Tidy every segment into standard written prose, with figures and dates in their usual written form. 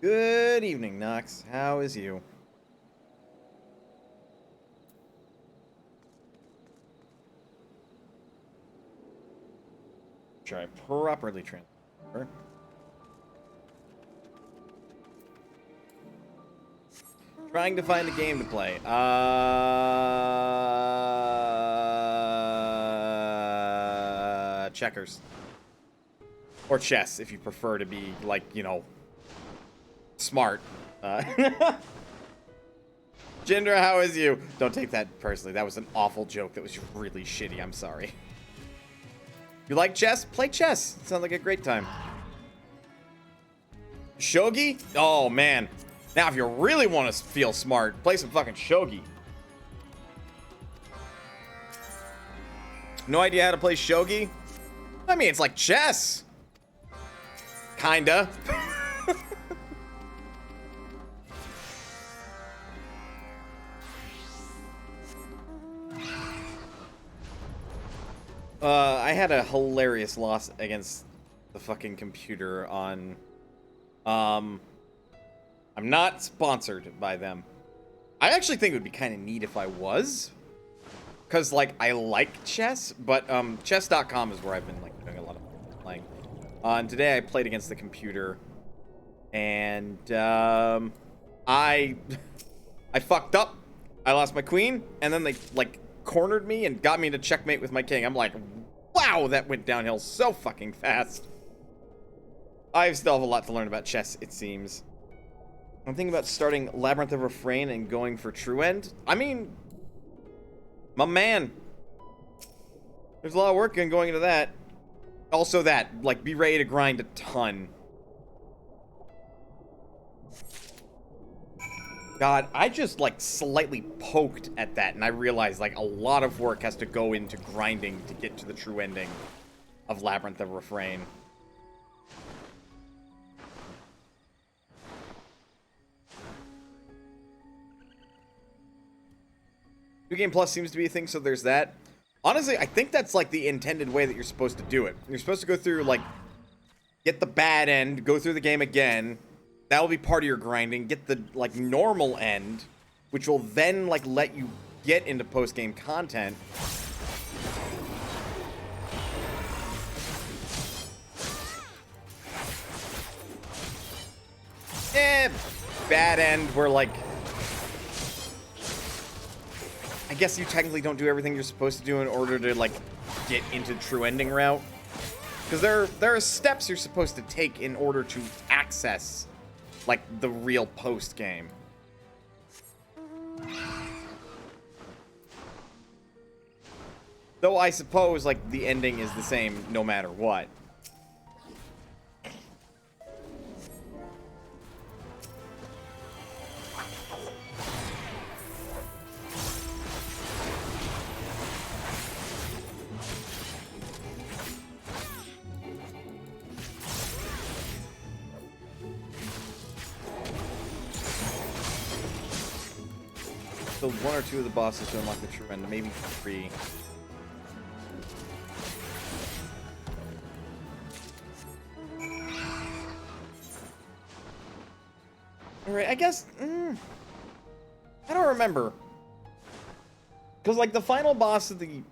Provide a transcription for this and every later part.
Good evening, Knox. How is you? Should I properly transfer? Trying to find a game to play. Checkers. Or chess, if you prefer to be, like, you know, smart. Jindra, how is you? Don't take that personally. That was an awful joke. That was really shitty. I'm sorry. You like chess? Play chess. It sounds like a great time. Shogi? Oh, man. Now, if you really want to feel smart, play some fucking shogi. No idea how to play shogi? I mean, it's like chess. Kinda. I had a hilarious loss against the fucking computer on... I'm not sponsored by them. I actually think it would be kind of neat if I was. Because, like, I like chess, but chess.com is where I've been, like, doing a lot of playing. And today I played against the computer. And, I fucked up. I lost my queen, and then they, like, cornered me and got me to checkmate with my king. I'm like, wow, that went downhill so fucking fast. I still have a lot to learn about chess, it seems. I'm thinking about starting Labyrinth of Refrain and going for True End. I mean, my man. There's a lot of work in going into that. Also that, like, be ready to grind a ton. God, I just, like, slightly poked at that, and I realized, like, a lot of work has to go into grinding to get to the true ending of Labyrinth of Refrain. New Game Plus seems to be a thing, so there's that. Honestly, I think that's, like, the intended way that you're supposed to do it. You're supposed to go through, like, get the bad end, go through the game again. That will be part of your grinding. Get the, like, normal end, which will then, like, let you get into post-game content. Bad end where, like, I guess you technically don't do everything you're supposed to do in order to, like, get into true ending route. Because there are steps you're supposed to take in order to access, like, the real post-game. Though I suppose, like, the ending is the same no matter what. So one or two of the bosses to unlock the true end, maybe 3. Alright, I guess... I don't remember. Because, like, the final boss of the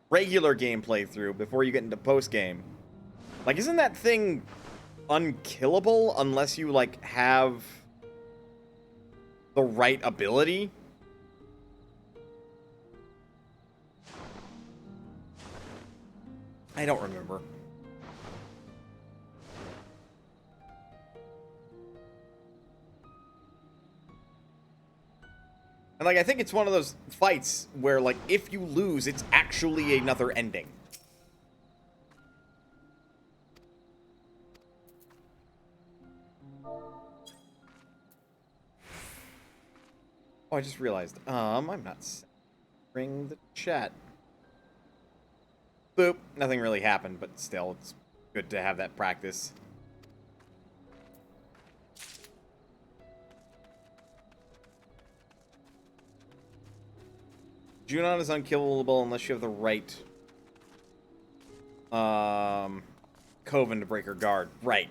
regular game playthrough, before you get into post-game, like, isn't that thing unkillable unless you, like, have the right ability? I don't remember. And, like, I think it's one of those fights where, like, if you lose, it's actually another ending. Oh, I just realized. I'm not censoring the chat. Boop. Nothing really happened, but still, it's good to have that practice. Junon is unkillable unless you have the right Coven to break her guard. Right.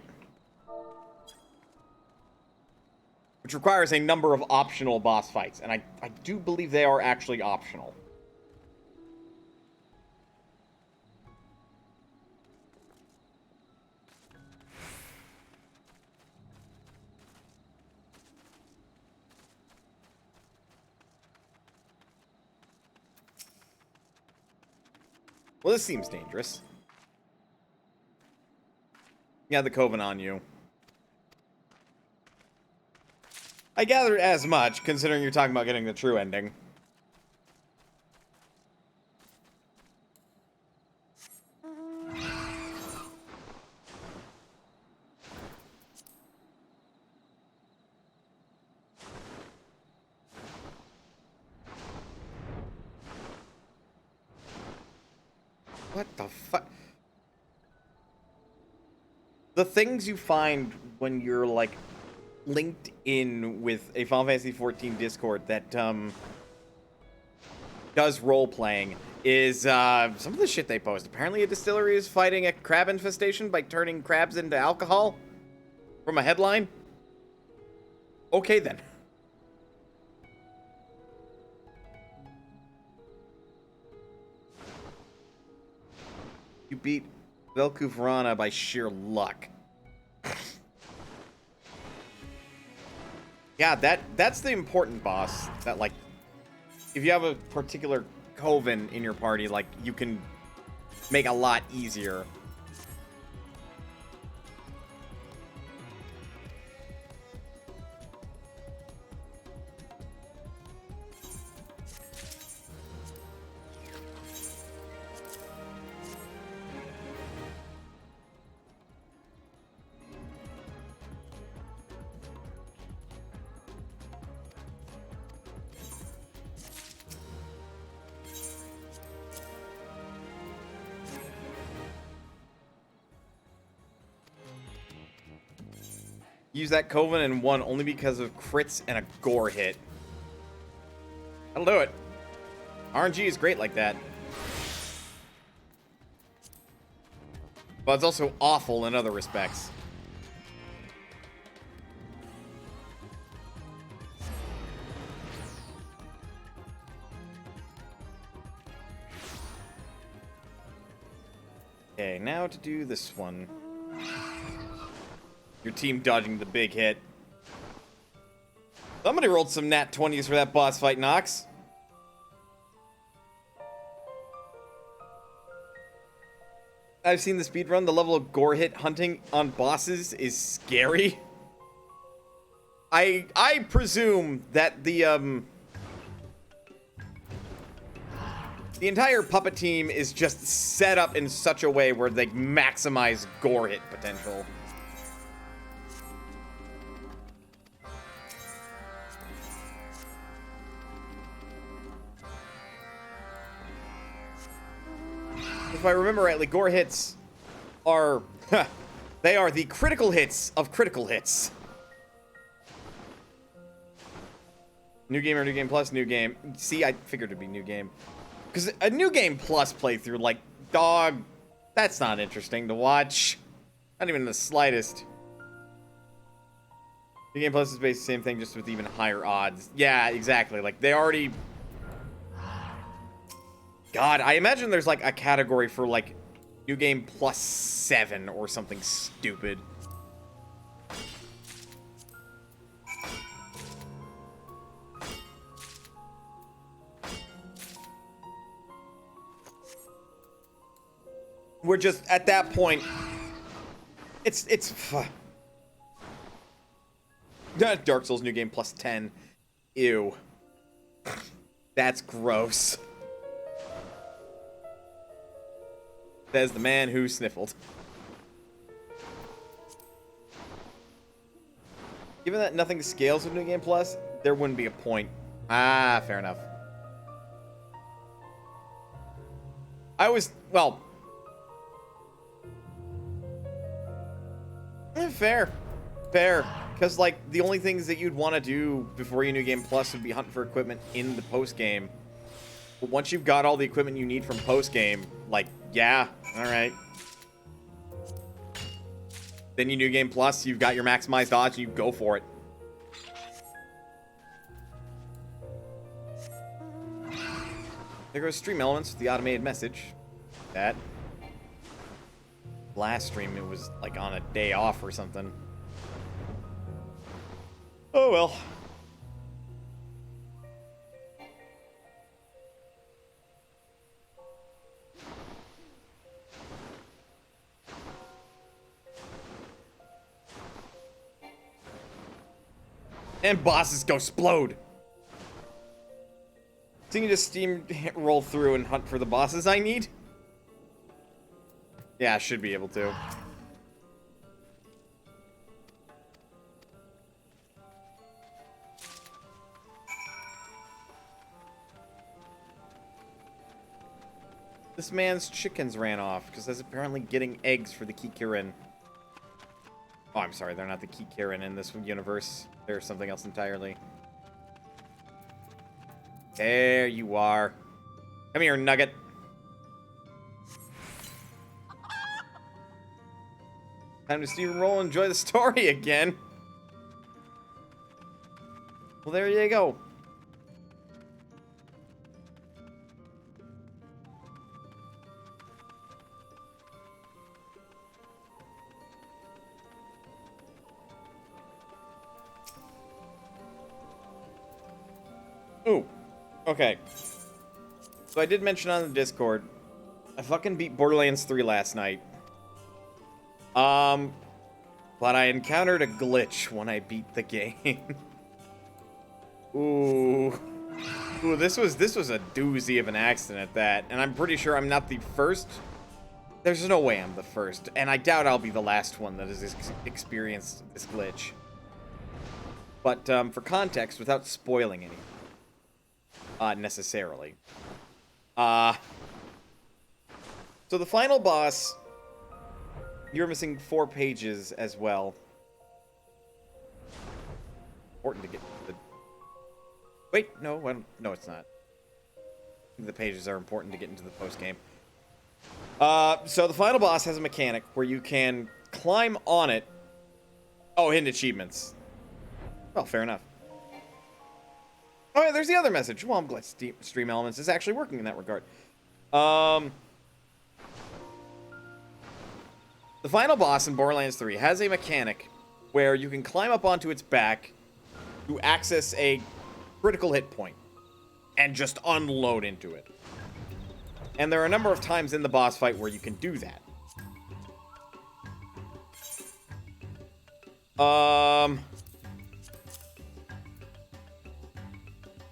which requires a number of optional boss fights, and I do believe they are actually optional. Well, this seems dangerous. Yeah, the Coven on you. I gathered as much, considering you're talking about getting the true ending. What the fuck? The things you find when you're, like, linked in with a Final Fantasy XIV Discord that, does role-playing is, some of the shit they post. Apparently a distillery is fighting a crab infestation by turning crabs into alcohol from a headline. Okay, then. You beat Velkuvrana by sheer luck. Yeah, that's the important boss. That, like, if you have a particular coven in your party, like, you can make a lot easier. Use that Coven and won only because of crits and a gore hit. That'll do it. RNG is great like that. But it's also awful in other respects. Okay, now to do this one. Your team dodging the big hit. Somebody rolled some nat 20s for that boss fight, Nox. I've seen the speedrun. The level of gore hit hunting on bosses is scary. I presume that the entire puppet team is just set up in such a way where they maximize gore hit potential. If I remember rightly, gore hits are... they are the critical hits of critical hits. New game or new game plus? New game. See, I figured it'd be new game. Because a new game plus playthrough, like, dog, that's not interesting to watch. Not even the slightest. New game plus is basically the same thing, just with even higher odds. Yeah, exactly. Like, they already... God, I imagine there's, like, a category for, like, new game plus 7 or something stupid. We're just, at that point, it's Dark Souls new game plus 10. Ew. That's gross. Says the man who sniffled. Given that nothing scales with New Game Plus, there wouldn't be a point. Ah, fair enough. Well... fair. Fair. Because, like, the only things that you'd want to do before you New Game Plus would be hunting for equipment in the post-game. But once you've got all the equipment you need from post-game, like, yeah, alright. Then you New Game Plus, you've got your maximized odds, and you go for it. There goes Stream Elements with the automated message. That. Last stream, it was like on a day off or something. Oh well. And bosses go explode. So you can just steam roll through and hunt for the bosses I need? Yeah, I should be able to. This man's chickens ran off because he's apparently getting eggs for the Kikirin. Oh, I'm sorry, they're not the Kikirin in this universe. They're something else entirely. There you are. Come here, Nugget. Time to steam roll and enjoy the story again. Well, there you go. Ooh. Okay. So I did mention on the Discord, I fucking beat Borderlands 3 last night. But I encountered a glitch when I beat the game. Ooh. Ooh, this was a doozy of an accident at that, and I'm pretty sure I'm not the first. There's no way I'm the first, and I doubt I'll be the last one that has experienced this glitch. But for context, without spoiling anything. Necessarily. So the final boss, you're missing 4 pages as well. Important to get the... Wait, no, no, it's not. The pages are important to get into the post-game. So the final boss has a mechanic where you can climb on it. Oh, hidden achievements. Well, fair enough. Oh, yeah, there's the other message. Well, I'm glad Stream Elements is actually working in that regard. The final boss in Borderlands 3 has a mechanic where you can climb up onto its back to access a critical hit point and just unload into it. And there are a number of times in the boss fight where you can do that.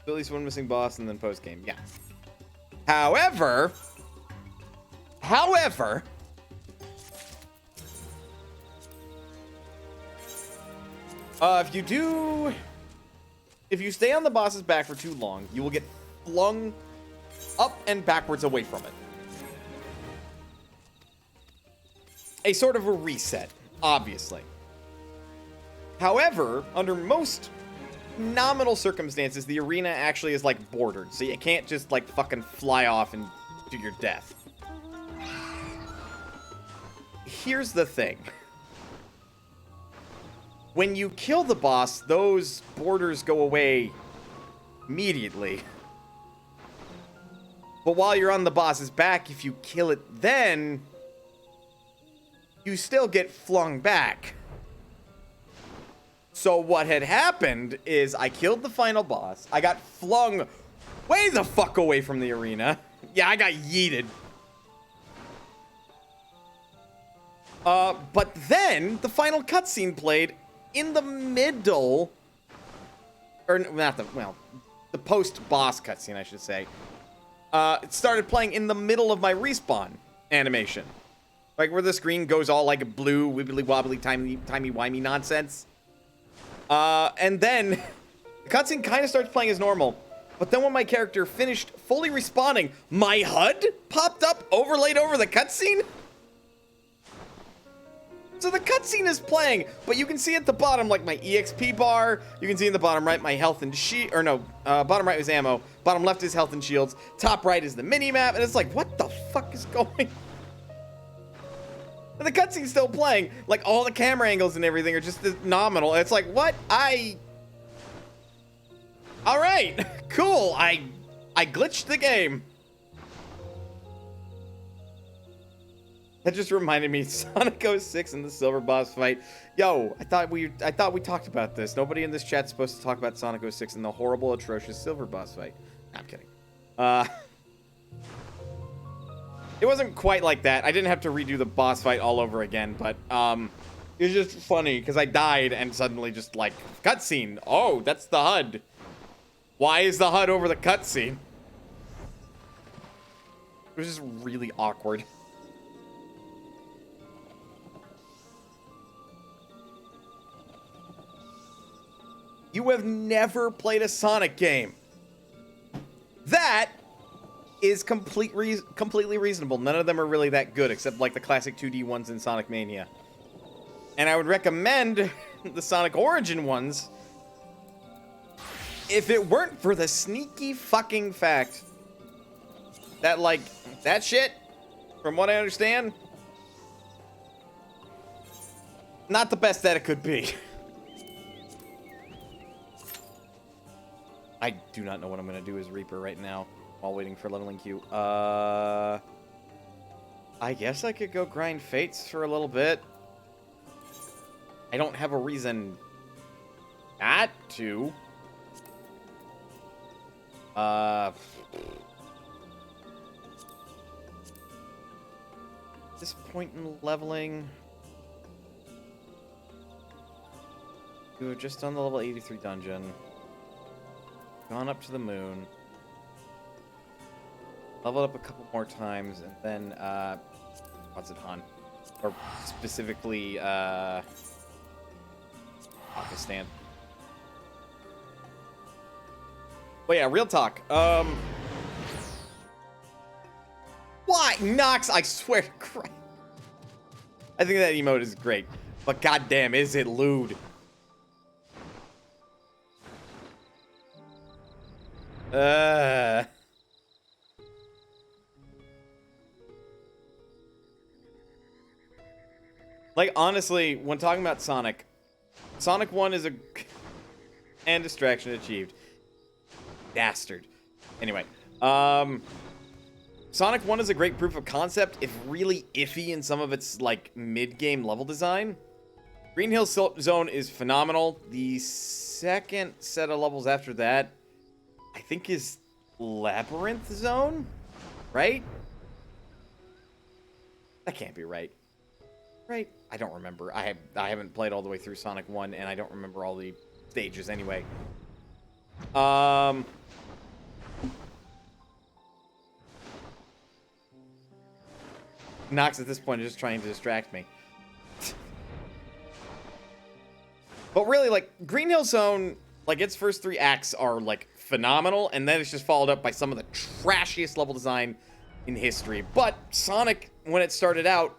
At least one missing boss and then post game. Yeah. However, if you stay on the boss's back for too long, you will get flung up and backwards away from it. A sort of a reset, obviously. However, under most nominal circumstances, the arena actually is like bordered, so you can't just like fucking fly off and do your death. Here's the thing. When you kill the boss, those borders go away immediately. But while you're on the boss's back, if you kill it then, you still get flung back. So what had happened is I killed the final boss. I got flung way the fuck away from the arena. Yeah, I got yeeted. But then the final cutscene played in the middle, or not the, well, the post-boss cutscene, I should say. It started playing in the middle of my respawn animation. Like where the screen goes all like blue, wibbly wobbly, timey-wimey nonsense. And then the cutscene kind of starts playing as normal. But then when my character finished fully respawning, my HUD popped up, overlaid over the cutscene. So the cutscene is playing, but you can see at the bottom, like, my EXP bar. You can see in the bottom right my health and shield, or no, bottom right was ammo. Bottom left is health and shields. Top right is the mini-map, and it's like, what the fuck is going? And the cutscene's still playing. Like, all the camera angles and everything are just nominal. It's like, what? Alright, cool. I glitched the game. That just reminded me, Sonic 06 in the silver boss fight. Yo, I thought we talked about this. Nobody in this chat's supposed to talk about Sonic 06 in the horrible, atrocious silver boss fight. Nah, I'm kidding. It wasn't quite like that. I didn't have to redo the boss fight all over again, but it was just funny because I died and suddenly just like cutscene. Oh, that's the HUD. Why is the HUD over the cutscene? It was just really awkward. You have never played a Sonic game. That is completely reasonable. None of them are really that good, except like the classic 2D ones in Sonic Mania. And I would recommend the Sonic Origin ones if it weren't for the sneaky fucking fact that, like, that shit, from what I understand, not the best that it could be. I do not know what I'm going to do as Reaper right now while waiting for leveling queue. I guess I could go grind Fates for a little bit. I don't have a reason not to. At this point in leveling, we have just done the level 83 dungeon. Gone up to the moon, leveled up a couple more times, and then, what's it, Han? Or specifically, Pakistan. But yeah, real talk, why? Nox, I swear to Christ. I think that emote is great, but goddamn, is it lewd. Like, honestly, when talking about Sonic 1 is a... and distraction achieved. Bastard. Anyway, Sonic 1 is a great proof of concept, if really iffy in some of its, like, mid-game level design. Green Hill Zone is phenomenal. The second set of levels after that, I think, is Labyrinth Zone, right? That can't be right. Right? I don't remember. I haven't played all the way through Sonic 1, and I don't remember all the stages anyway. Nox at this point is just trying to distract me. But really, like, Green Hill Zone, like, its first 3 acts are, like, phenomenal, and then it's just followed up by some of the trashiest level design in history. But Sonic, when it started out,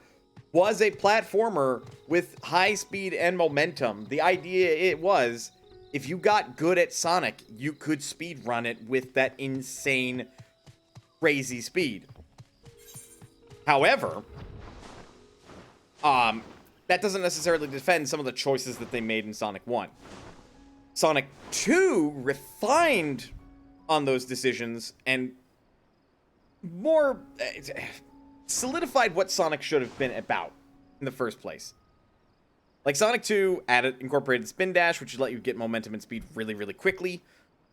was a platformer with high speed and momentum. The idea it was, if you got good at Sonic, you could speed run it with that insane, crazy speed. However, that doesn't necessarily defend some of the choices that they made in Sonic 1. Sonic 2 refined on those decisions and more solidified what Sonic should have been about in the first place. Like, Sonic 2 incorporated Spin Dash, which would let you get momentum and speed really, really quickly.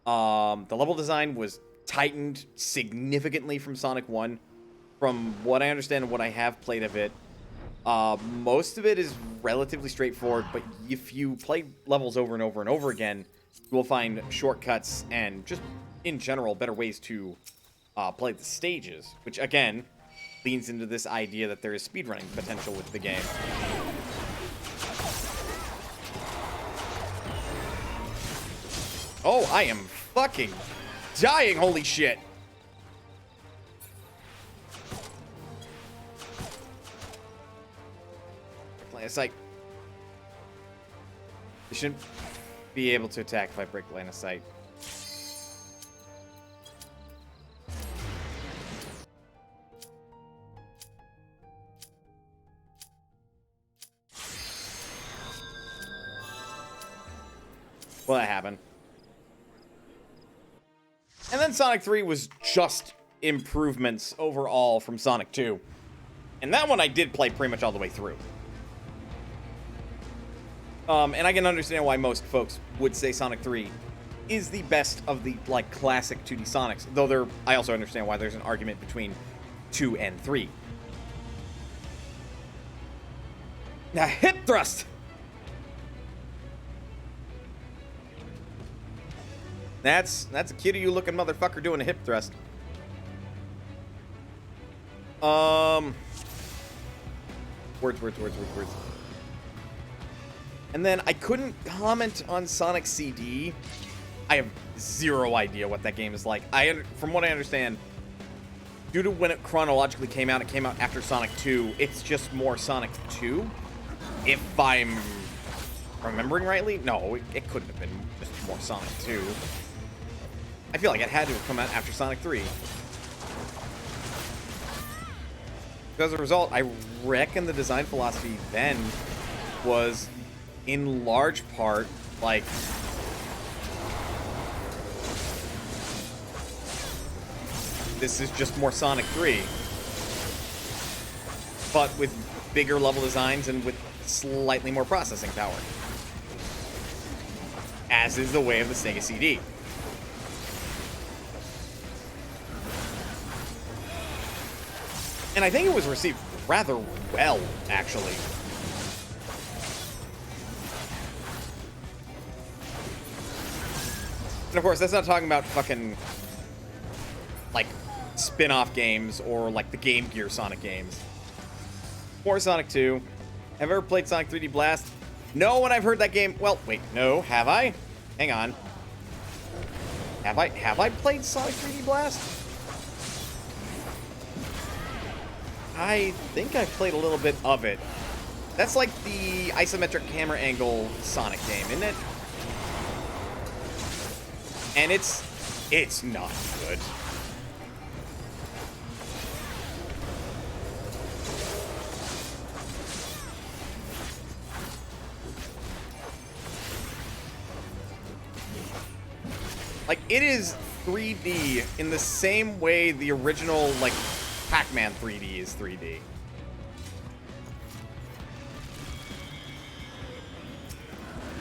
The level design was tightened significantly from Sonic 1. From what I understand and what I have played of it, most of it is relatively straightforward, but if you play levels over and over and over again, you will find shortcuts and just, in general, better ways to play the stages, which, again, leans into this idea that there is speedrunning potential with the game. Oh, I am fucking dying, holy shit! Line of sight. You shouldn't be able to attack if I break line of sight. Well, that happened. And then Sonic 3 was just improvements overall from Sonic 2. And that one I did play pretty much all the way through. And I can understand why most folks would say Sonic 3 is the best of the, like, classic 2D Sonics. Though I also understand why there's an argument between 2 and 3. Now, hip thrust! That's a cutie looking motherfucker doing a hip thrust. Words. And then I couldn't comment on Sonic CD. I have zero idea what that game is like. From what I understand, due to when it chronologically came out, it came out after Sonic 2. It's just more Sonic 2. If I'm remembering rightly. No, it couldn't have been just more Sonic 2. I feel like it had to have come out after Sonic 3. As a result, I reckon the design philosophy then was, in large part, like, this is just more Sonic 3, but with bigger level designs and with slightly more processing power, as is the way of the Sega CD. And I think it was received rather well, actually. And of course, that's not talking about fucking, like, spin-off games or, like, the Game Gear Sonic games. Or Sonic 2. Have I ever played Sonic 3D Blast? No, and I've heard that game... Well, wait, no, have I? Hang on. Have I played Sonic 3D Blast? I think I've played a little bit of it. That's like the isometric camera angle Sonic game, isn't it? And it's not good. Like, it is 3D in the same way the original, like, Pac-Man 3D is 3D.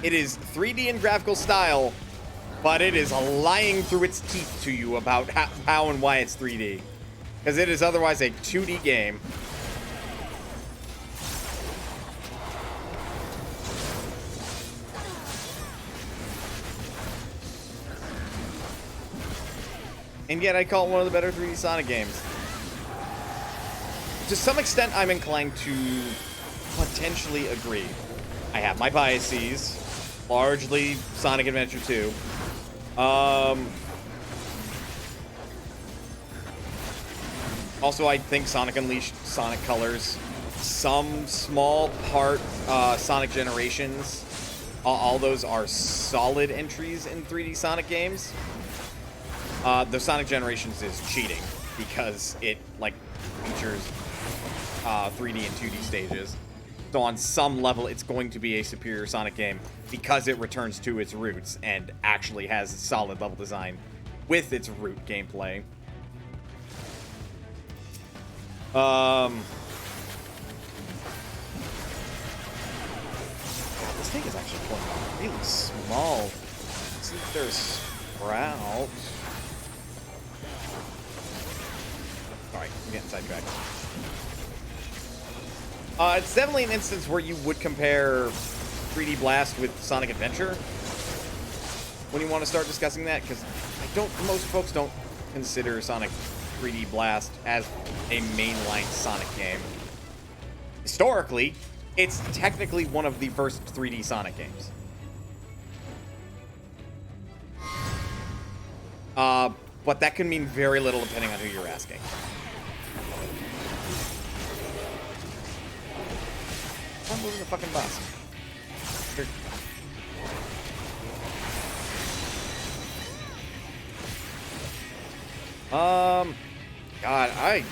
It is 3D in graphical style, but it is lying through its teeth to you about how and why it's 3D. Because it is otherwise a 2D game. And yet I call it one of the better 3D Sonic games. To some extent, I'm inclined to potentially agree. I have my biases, largely Sonic Adventure 2. Also, I think Sonic Unleashed, Sonic Colors, some small part Sonic Generations, all those are solid entries in 3D Sonic games. The Sonic Generations is cheating because it, like, features 3D and 2D stages. So on some level, it's going to be a superior Sonic game because it returns to its roots and actually has solid level design with its root gameplay. This thing is actually going really small. Let's see if there's Sprout. Sorry, I'm getting sidetracked. It's definitely an instance where you would compare 3D Blast with Sonic Adventure when you want to start discussing that, because most folks don't consider Sonic 3D Blast as a mainline Sonic game. Historically, it's technically one of the first 3D Sonic games. But that can mean very little depending on who you're asking. I'm moving the fucking bus. God,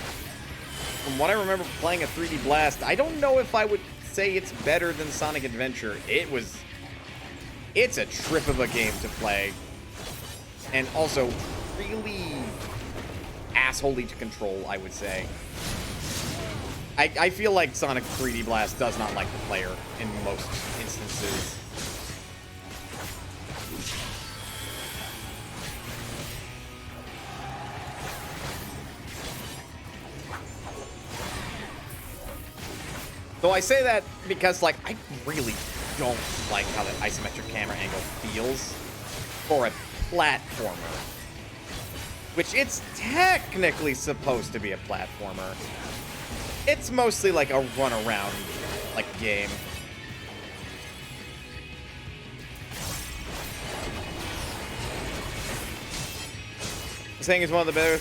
from what I remember playing a 3D Blast, I don't know if I would say it's better than Sonic Adventure. It's a trip of a game to play. And also really assholey to control, I would say. I feel like Sonic 3D Blast does not like the player in most instances. So I say that because, like, I really don't like how the isometric camera angle feels for a platformer. Which it's technically supposed to be a platformer. It's mostly like a run-around, like, game. Saying it's one of the better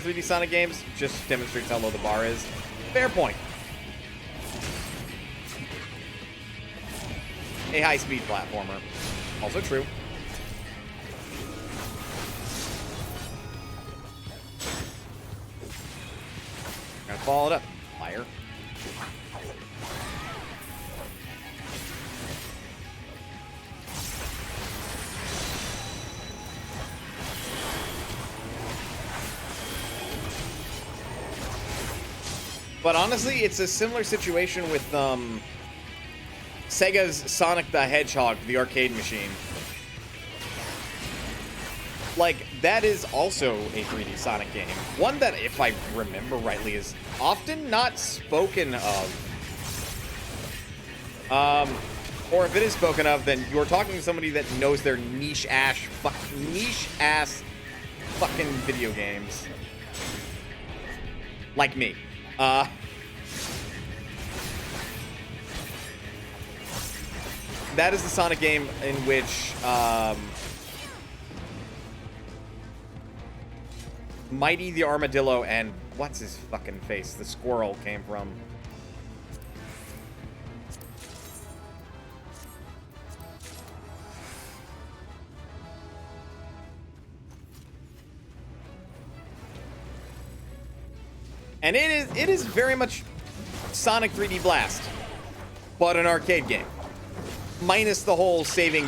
3D Sonic games just demonstrates how low the bar is. Fair point. A high-speed platformer. Also true. Gonna follow it up, liar. But honestly, it's a similar situation with Sega's Sonic the Hedgehog, the arcade machine. Like, that is also a 3D Sonic game. One that, if I remember rightly, is often not spoken of. Or if it is spoken of, then you're talking to somebody that knows their niche-ass fucking video games. Like me. That is the Sonic game in which, Mighty the Armadillo and what's his fucking face? The squirrel came from. And it is very much Sonic 3D Blast, but an arcade game. Minus the whole saving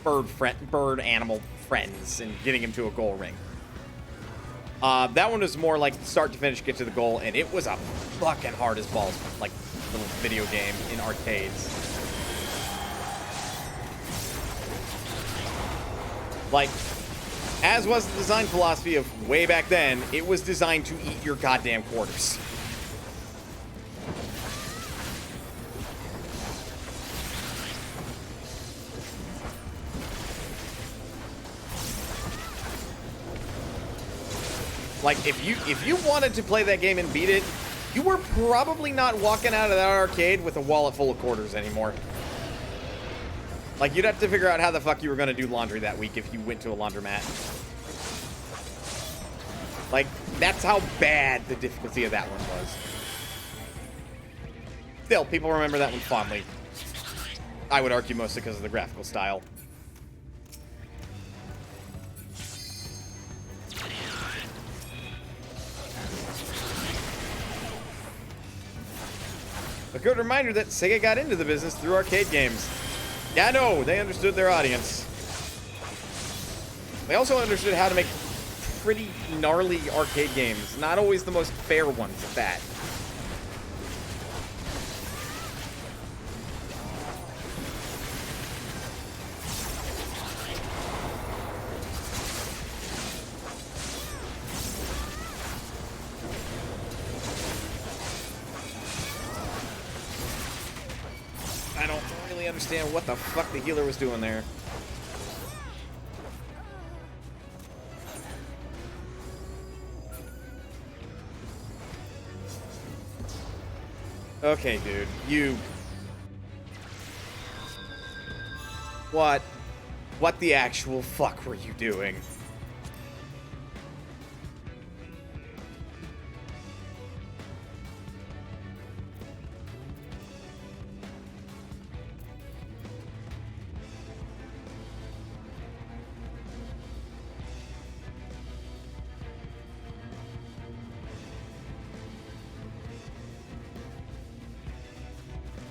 bird animal friends and getting him to a goal ring. That one was more like start to finish, get to the goal, and it was a fucking hard as balls, like, little video game in arcades. Like, as was the design philosophy of way back then, it was designed to eat your goddamn quarters. Like, if you wanted to play that game and beat it, you were probably not walking out of that arcade with a wallet full of quarters anymore. Like, you'd have to figure out how the fuck you were going to do laundry that week if you went to a laundromat. Like, that's how bad the difficulty of that one was. Still, people remember that one fondly. I would argue mostly because of the graphical style. A good reminder that Sega got into the business through arcade games. Yeah, no, they understood their audience. They also understood how to make pretty gnarly arcade games. Not always the most fair ones at that. I don't really understand what the fuck the healer was doing there. Okay, dude, you... What the actual fuck were you doing?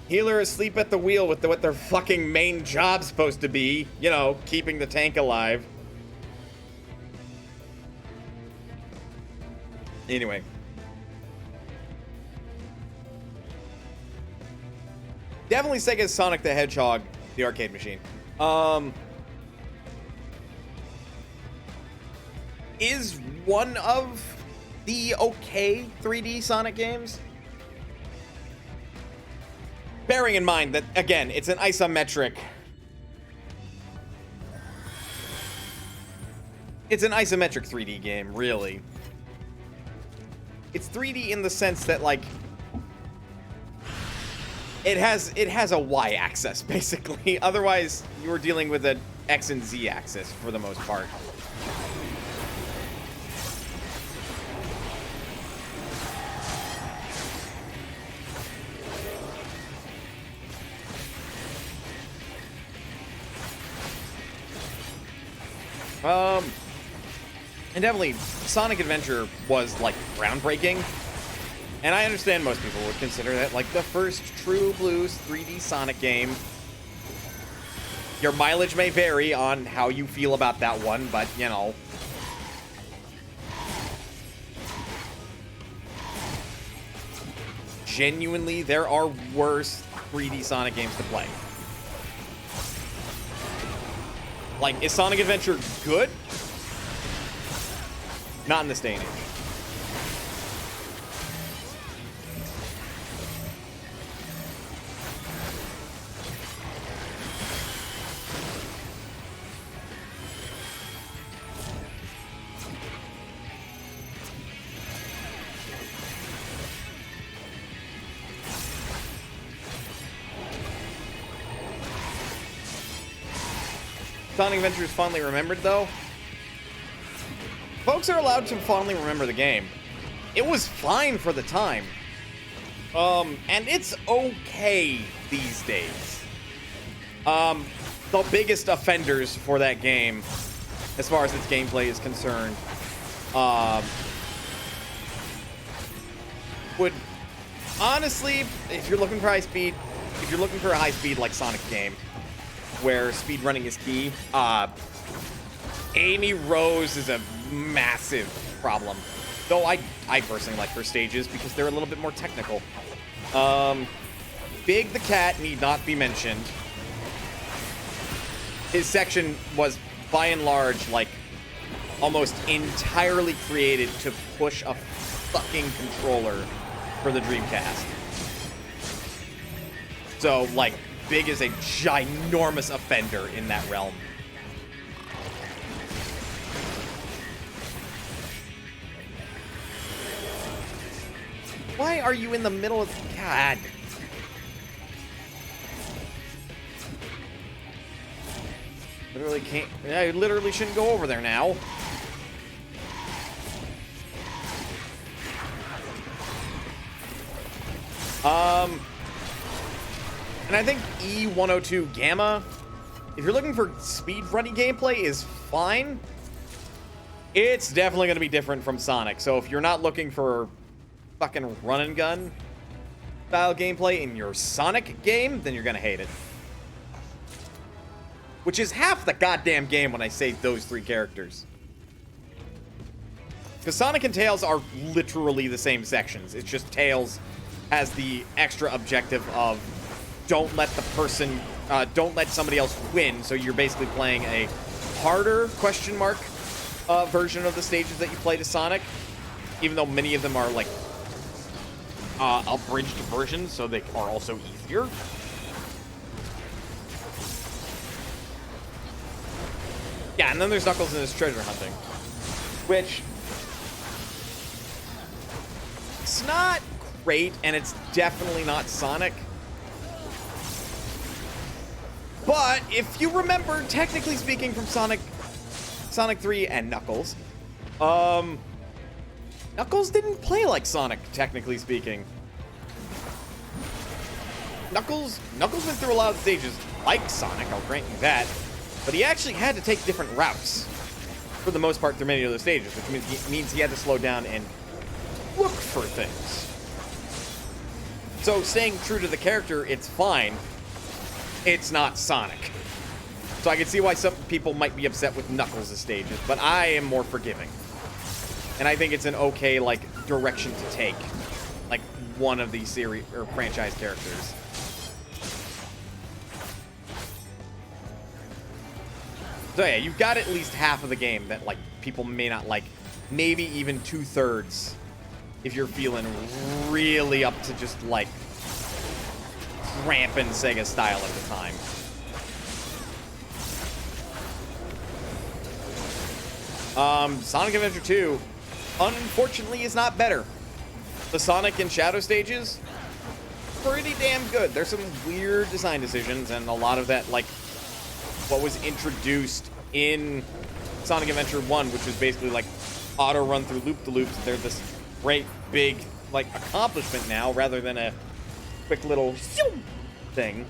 Healer asleep at the wheel with what their fucking main job's supposed to be. You know, keeping the tank alive. Anyway. definitely Sega's Sonic the Hedgehog, the arcade machine. Is one of the okay 3D Sonic games. Bearing in mind that, again, it's an isometric. It's an isometric 3D game, really. It's 3D in the sense that, like, it has a Y-axis, basically. Otherwise, you were dealing with an X and Z axis for the most part. And definitely, Sonic Adventure was, like, groundbreaking. And I understand most people would consider that, like, the first true blues 3D Sonic game. Your mileage may vary on how you feel about that one, but, you know. Genuinely, there are worse 3D Sonic games to play. Like, is Sonic Adventure good? Not in this day and age. Sonic Adventure is fondly remembered, though. Folks are allowed to fondly remember the game. It was fine for the time. And it's okay these days. The biggest offenders for that game, as far as its gameplay is concerned, would honestly, if you're looking for high speed, if you're looking for a high speed like Sonic game, where speed running is key, Amy Rose is a massive problem. Though I personally like her stages because they're a little bit more technical. Big the Cat need not be mentioned. His section was, by and large, like, almost entirely created to push a fucking controller for the Dreamcast. So, like, Big is a ginormous offender in that realm. Why are you in the middle of... God. Literally can't... I literally shouldn't go over there now. And I think E102 Gamma, if you're looking for speedrunning gameplay, is fine. It's definitely going to be different from Sonic. So if you're not looking for fucking run and gun style gameplay in your Sonic game, then you're gonna hate it. Which is half the goddamn game when I say those three characters. Because Sonic and Tails are literally the same sections. It's just Tails has the extra objective of don't let somebody else win. So you're basically playing a harder question mark version of the stages that you play to Sonic. Even though many of them are like abridged versions, so they are also easier. Yeah, and then there's Knuckles and his treasure hunting, which it's not great, and it's definitely not Sonic. But if you remember, technically speaking, from Sonic 3 and Knuckles, Knuckles didn't play like Sonic, technically speaking. Knuckles went through a lot of stages like Sonic, I'll grant you that, but he actually had to take different routes for the most part through many of those stages, which means he had to slow down and look for things. So staying true to the character, it's fine. It's not Sonic. So I can see why some people might be upset with Knuckles' stages, but I am more forgiving. And I think it's an okay, like, direction to take. Like, one of these series or franchise characters. So yeah, you've got at least half of the game that like people may not like, maybe even 2/3 if you're feeling really up to just like rampant Sega style at the time. Sonic Adventure 2, unfortunately, is not better. The Sonic and Shadow stages, pretty damn good. There's some weird design decisions, and a lot of that, like, what was introduced in Sonic Adventure 1, which was basically, like, auto-run through loop-de-loops. They're this great, big, like, accomplishment now, rather than a quick little thing.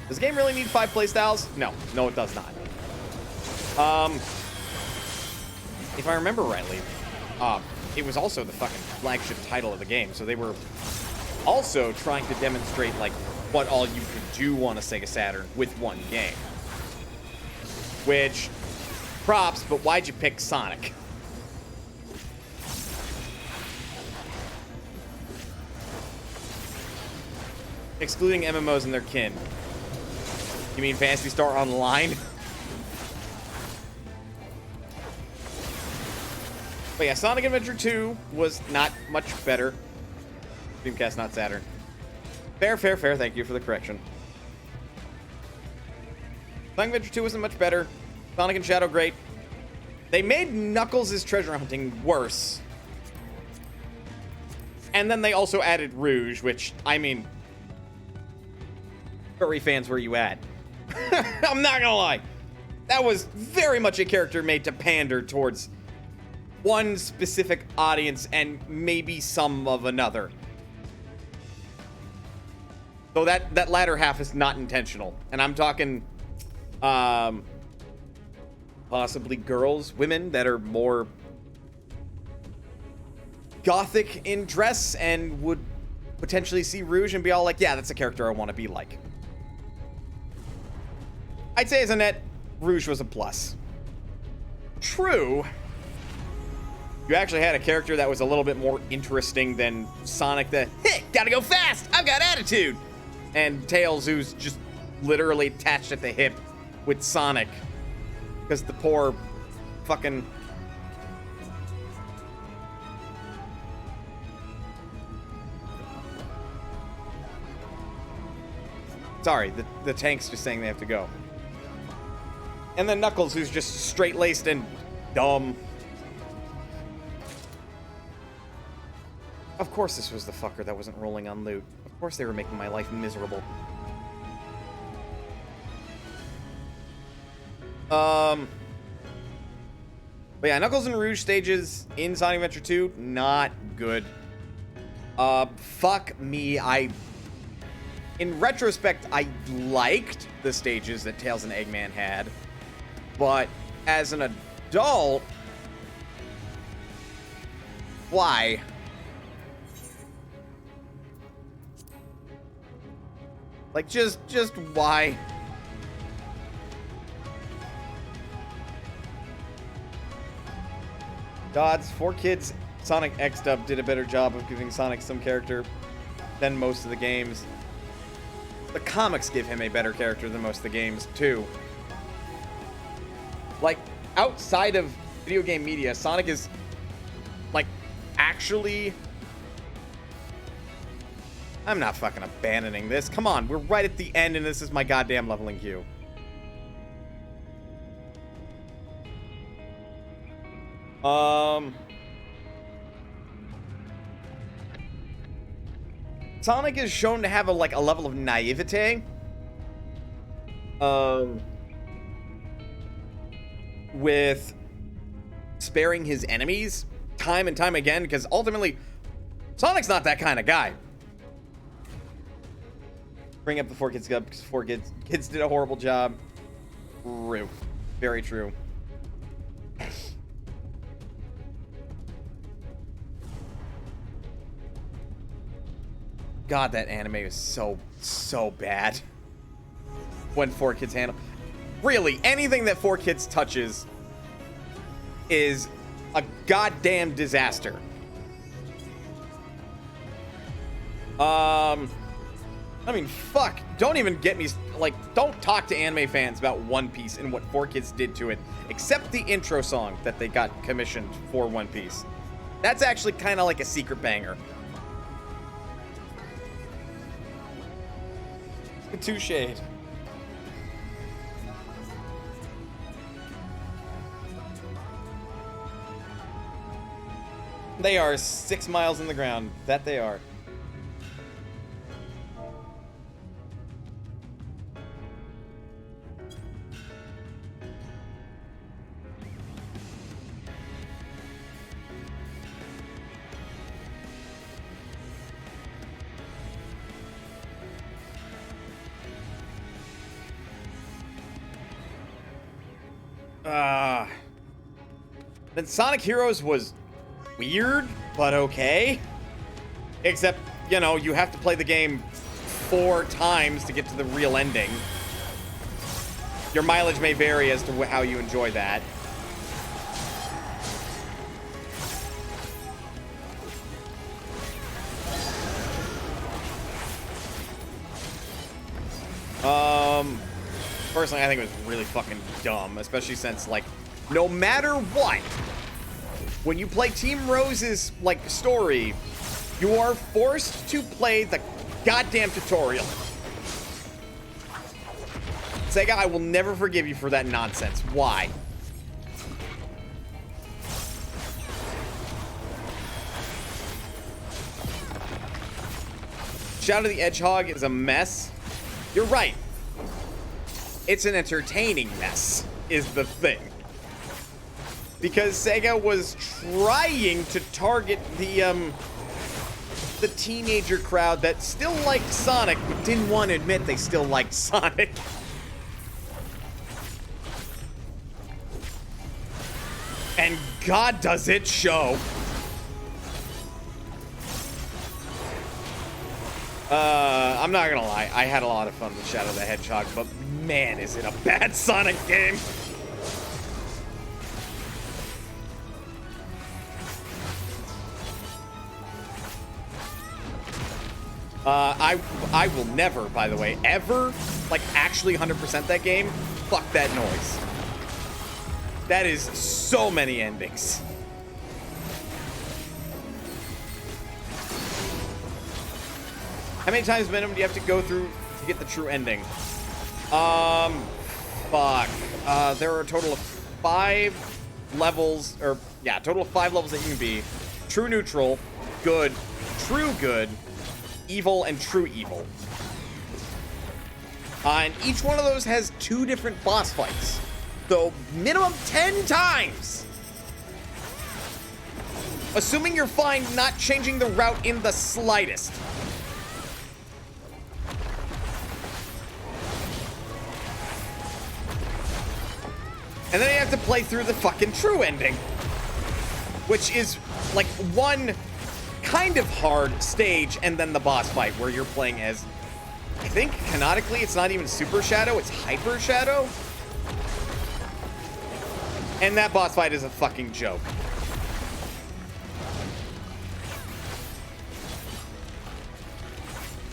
Does the game really need 5 playstyles? No. No, it does not. If I remember rightly, it was also the fucking flagship title of the game, so they were also trying to demonstrate, like, what all you could do on a Sega Saturn with one game. Which, props, but why'd you pick Sonic? Excluding MMOs and their kin. You mean Phantasy Star Online? But yeah, Sonic Adventure 2 was not much better. Dreamcast, not Saturn. Fair, fair, fair. Thank you for the correction. Sonic Adventure 2 wasn't much better. Sonic and Shadow, great. They made Knuckles' treasure hunting worse. And then they also added Rouge, which, I mean... Furry fans, where you at? I'm not gonna lie. That was very much a character made to pander towards one specific audience and maybe some of another. So that latter half is not intentional. And I'm talking possibly girls, women that are more gothic in dress and would potentially see Rouge and be all like, yeah, that's a character I want to be like. I'd say as a net, Rouge was a plus. True. You actually had a character that was a little bit more interesting than Sonic the, hey, gotta go fast, I've got attitude. And Tails, who's just literally attached at the hip with Sonic. Because the poor fucking... Sorry, the tank's just saying they have to go. And then Knuckles, who's just straight-laced and dumb. Of course this was the fucker that wasn't rolling on loot. Of course they were making my life miserable. But yeah, Knuckles and Rouge stages in Sonic Adventure 2, not good. Fuck me, in retrospect, I liked the stages that Tails and Eggman had. But as an adult, why? Like, just why? Gods, 4Kids Sonic X-Dub did a better job of giving Sonic some character than most of the games. The comics give him a better character than most of the games, too. Like, outside of video game media, Sonic is, like, actually... I'm not fucking abandoning this. Come on, we're right at the end, and this is my goddamn leveling queue. Sonic is shown to have a level of naivete. With sparing his enemies time and time again, because ultimately, Sonic's not that kind of guy. Bring up the 4Kids Club because 4Kids did a horrible job. True. Very true. God, that anime is so bad. When 4Kids handle... Really, anything that 4Kids touches is a goddamn disaster. I mean, fuck. Don't even get me, like, don't talk to anime fans about One Piece and what 4Kids did to it, except the intro song that they got commissioned for One Piece. That's actually kind of like a secret banger. Touche. They are 6 miles in the ground. That they are. Then Sonic Heroes was weird, but okay. Except, you know, you have to play the game 4 times to get to the real ending. Your mileage may vary as to how you enjoy that. Personally, I think it was really fucking dumb, especially since, like, no matter what, when you play Team Rose's, like, story, you are forced to play the goddamn tutorial. Sega, I will never forgive you for that nonsense. Why? Shadow the Hedgehog is a mess. You're right. It's an entertaining mess, is the thing. Because Sega was trying to target the teenager crowd that still liked Sonic, but didn't want to admit they still liked Sonic. And God does it show. I'm not gonna lie, I had a lot of fun with Shadow the Hedgehog, but man, is it a bad Sonic game. I will never, by the way, ever, like, actually 100% that game. Fuck that noise. That is so many endings. How many times minimum do you have to go through to get the true ending? Fuck. There are a total of 5 levels, or, yeah, total of 5 levels that you can be. True neutral, good, true good, evil, and true evil. And each one of those has 2 different boss fights. So, minimum 10 times! Assuming you're fine not changing the route in the slightest. And then you have to play through the fucking true ending. Which is, like, one kind of hard stage, and then the boss fight, where you're playing as, I think, canonically, it's not even Super Shadow, it's Hyper Shadow. And that boss fight is a fucking joke.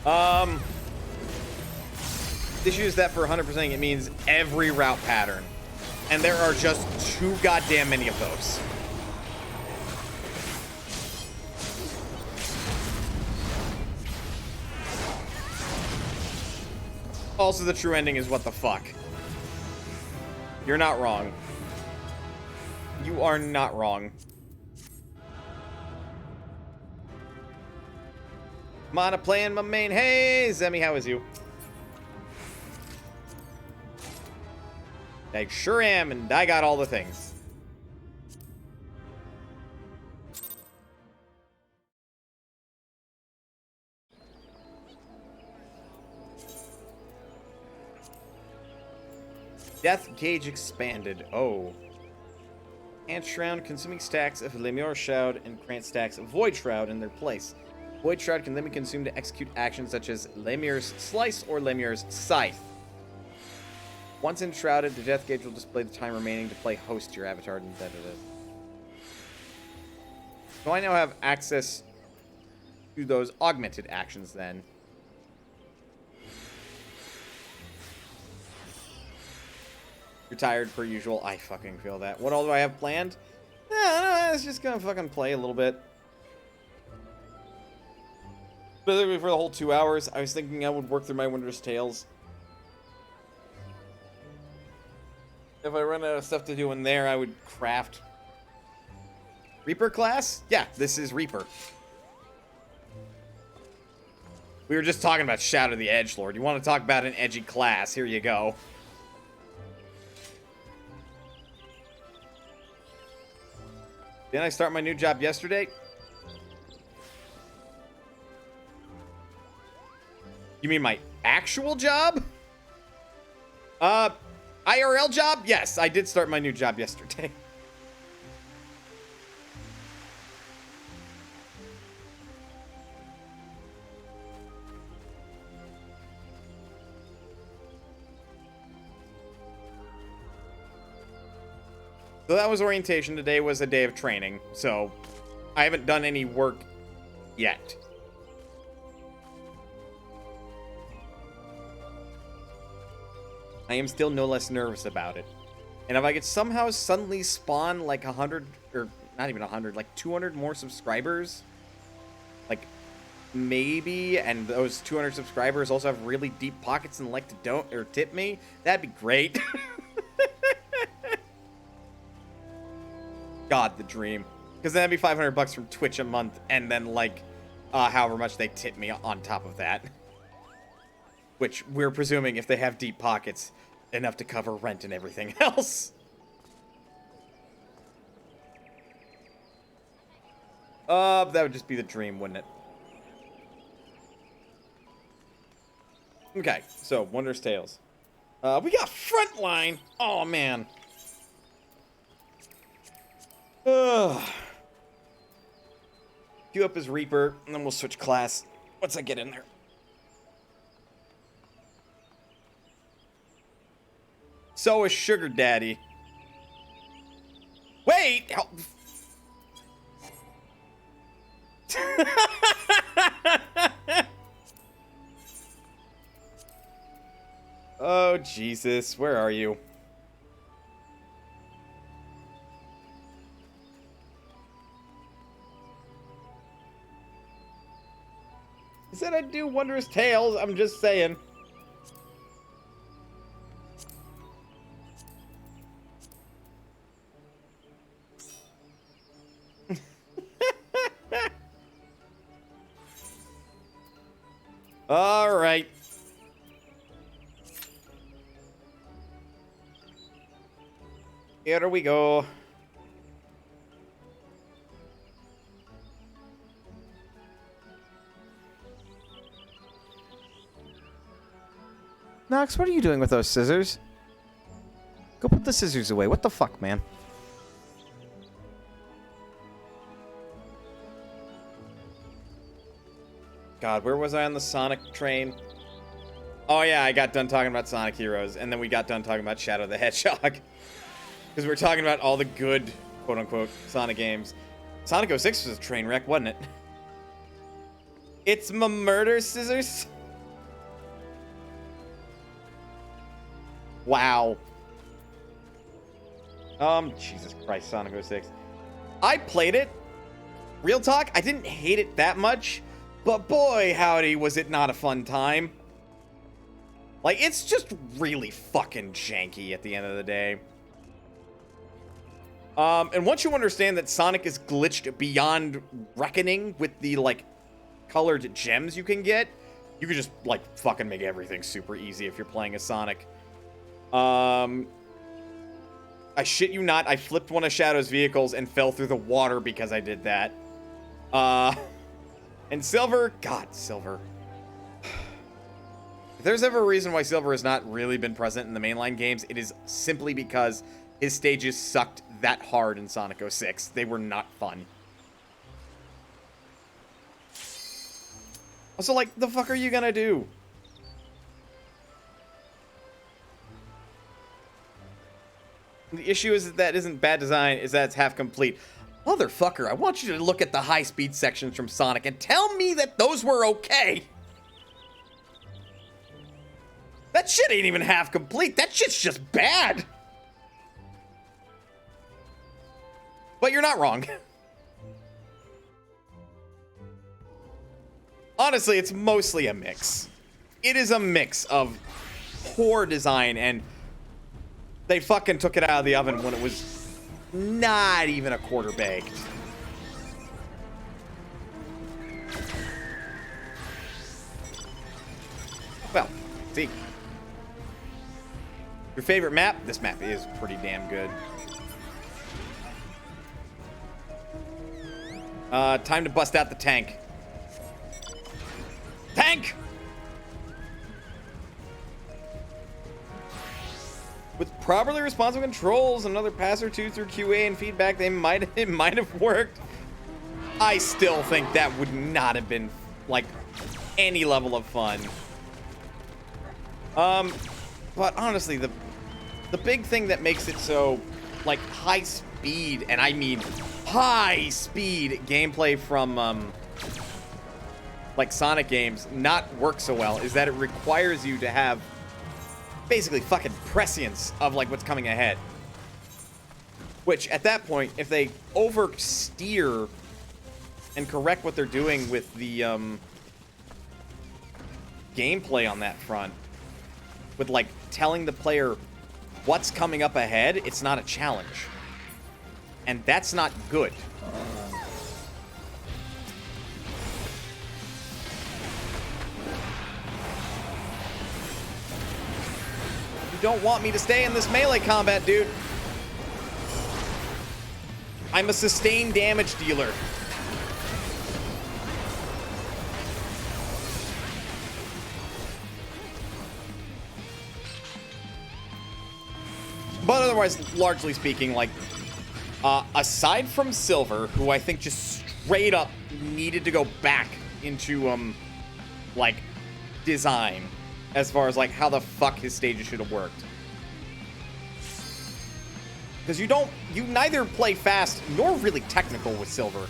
The issue is that for 100%, it means every route pattern. And there are just too goddamn many of those. Also, the true ending is what the fuck. You're not wrong. You are not wrong. Mana playing my main. Hey, Zemi, how is you? I sure am, and I got all the things. Death gauge expanded. Oh. Ant Shroud, consuming stacks of Lemure Shroud and grant stacks of Void Shroud in their place. Void Shroud can then be consumed to execute actions such as Lemure's Slice or Lemure's Scythe. Once enshrouded, the death gauge will display the time remaining to play host to your avatar. And so I now have access to those augmented actions then. Retired per usual. I fucking feel that. What all do I have planned? I was just gonna fucking play a little bit. Specifically for the whole 2 hours, I was thinking I would work through my Winter's Tales. If I run out of stuff to do in there, I would craft. Reaper class? Yeah, this is Reaper. We were just talking about Shadow the Edgelord. You want to talk about an edgy class? Here you go. Didn't I start my new job yesterday? You mean my actual job? IRL job? Yes, I did start my new job yesterday. So that was orientation. Today was a day of training. So I haven't done any work yet. I am still no less nervous about it. And if I could somehow suddenly spawn like 100, or not even 100, like 200 more subscribers, like maybe, and those 200 subscribers also have really deep pockets and like to don't or tip me, that'd be great. God, the dream. Because then that'd be 500 bucks from Twitch a month, and then like however much they tip me on top of that. Which we're presuming if they have deep pockets, enough to cover rent and everything else. That would just be the dream, wouldn't it? Okay, so Wondrous Tales. We got Frontline. Oh man. Queue up as Reaper, and then we'll switch class once I get in there. So is Sugar Daddy. Wait! Oh, Jesus. Where are you? He said I'd do Wondrous Tales. I'm just saying. All right. Here we go. Nox, what are you doing with those scissors? Go put the scissors away. What the fuck, man? God, where was I on the Sonic train? Oh yeah, I got done talking about Sonic Heroes, and then we got done talking about Shadow the Hedgehog. Because we're talking about all the good, quote-unquote, Sonic games. Sonic 06 was a train wreck, wasn't it? It's my murder scissors? Wow. Jesus Christ, Sonic 06. I played it. Real talk, I didn't hate it that much. But boy, howdy, was it not a fun time. Like, it's just really fucking janky at the end of the day. And once you understand that Sonic is glitched beyond reckoning with the, like, colored gems you can get, you can just, like, fucking make everything super easy if you're playing as Sonic. I shit you not, I flipped one of Shadow's vehicles and fell through the water because I did that. And Silver, God, Silver. If there's ever a reason why Silver has not really been present in the mainline games, it is simply because his stages sucked that hard in Sonic 06. They were not fun. Also, like, the fuck are you gonna do? The issue is that isn't bad design, is that it's half complete. Motherfucker, I want you to look at the high-speed sections from Sonic and tell me that those were okay. That shit ain't even half complete. That shit's just bad. But you're not wrong. Honestly, it's mostly a mix. It is a mix of poor design, and they fucking took it out of the oven when it was not even a quarter baked. Well, see. Your favorite map? This map is pretty damn good. Time to bust out the tank. Tank! With properly responsive controls, another pass or two through QA and feedback, it might have worked. I still think that would not have been, like, any level of fun. But honestly, the big thing that makes it so, like, high speed, and I mean high speed gameplay from, like Sonic games not work so well is that it requires you to have basically fucking prescience of like what's coming ahead. Which at that point, if they oversteer and correct what they're doing with the gameplay on that front, with like telling the player what's coming up ahead, it's not a challenge. And that's not good. You don't want me to stay in this melee combat, dude. I'm a sustained damage dealer. But otherwise, largely speaking, like, aside from Silver, who I think just straight up needed to go back into, like, design, as far as, like, how the fuck his stages should have worked. Because you neither play fast nor really technical with Silver.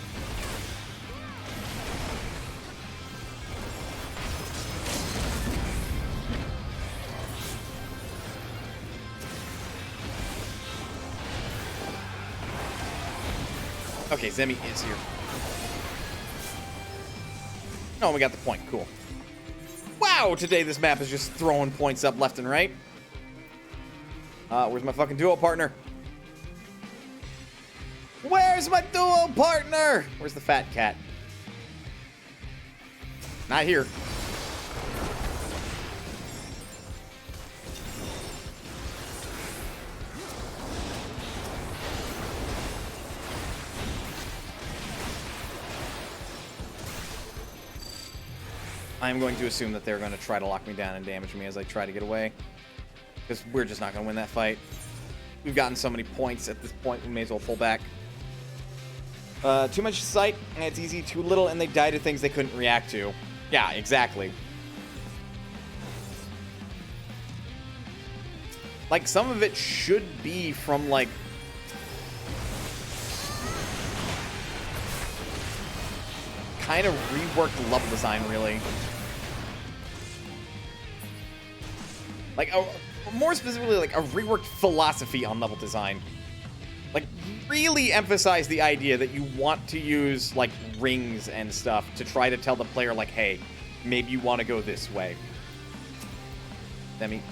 Okay, Zemi is here. Oh, we got the point. Cool. Wow, today this map is just throwing points up left and right. Where's my fucking duo partner? Where's my duo partner? Where's the fat cat? Not here. I'm going to assume that they're going to try to lock me down and damage me as I try to get away. Because we're just not going to win that fight. We've gotten so many points at this point, we may as well pull back. Too much sight, and it's easy. Too little, and they die to things they couldn't react to. Yeah, exactly. Like, some of it should be from, like... kind of reworked level design, really. Like, more specifically, like, a reworked philosophy on level design. Like, really emphasize the idea that you want to use, like, rings and stuff to try to tell the player, like, hey, maybe you want to go this way. Demi.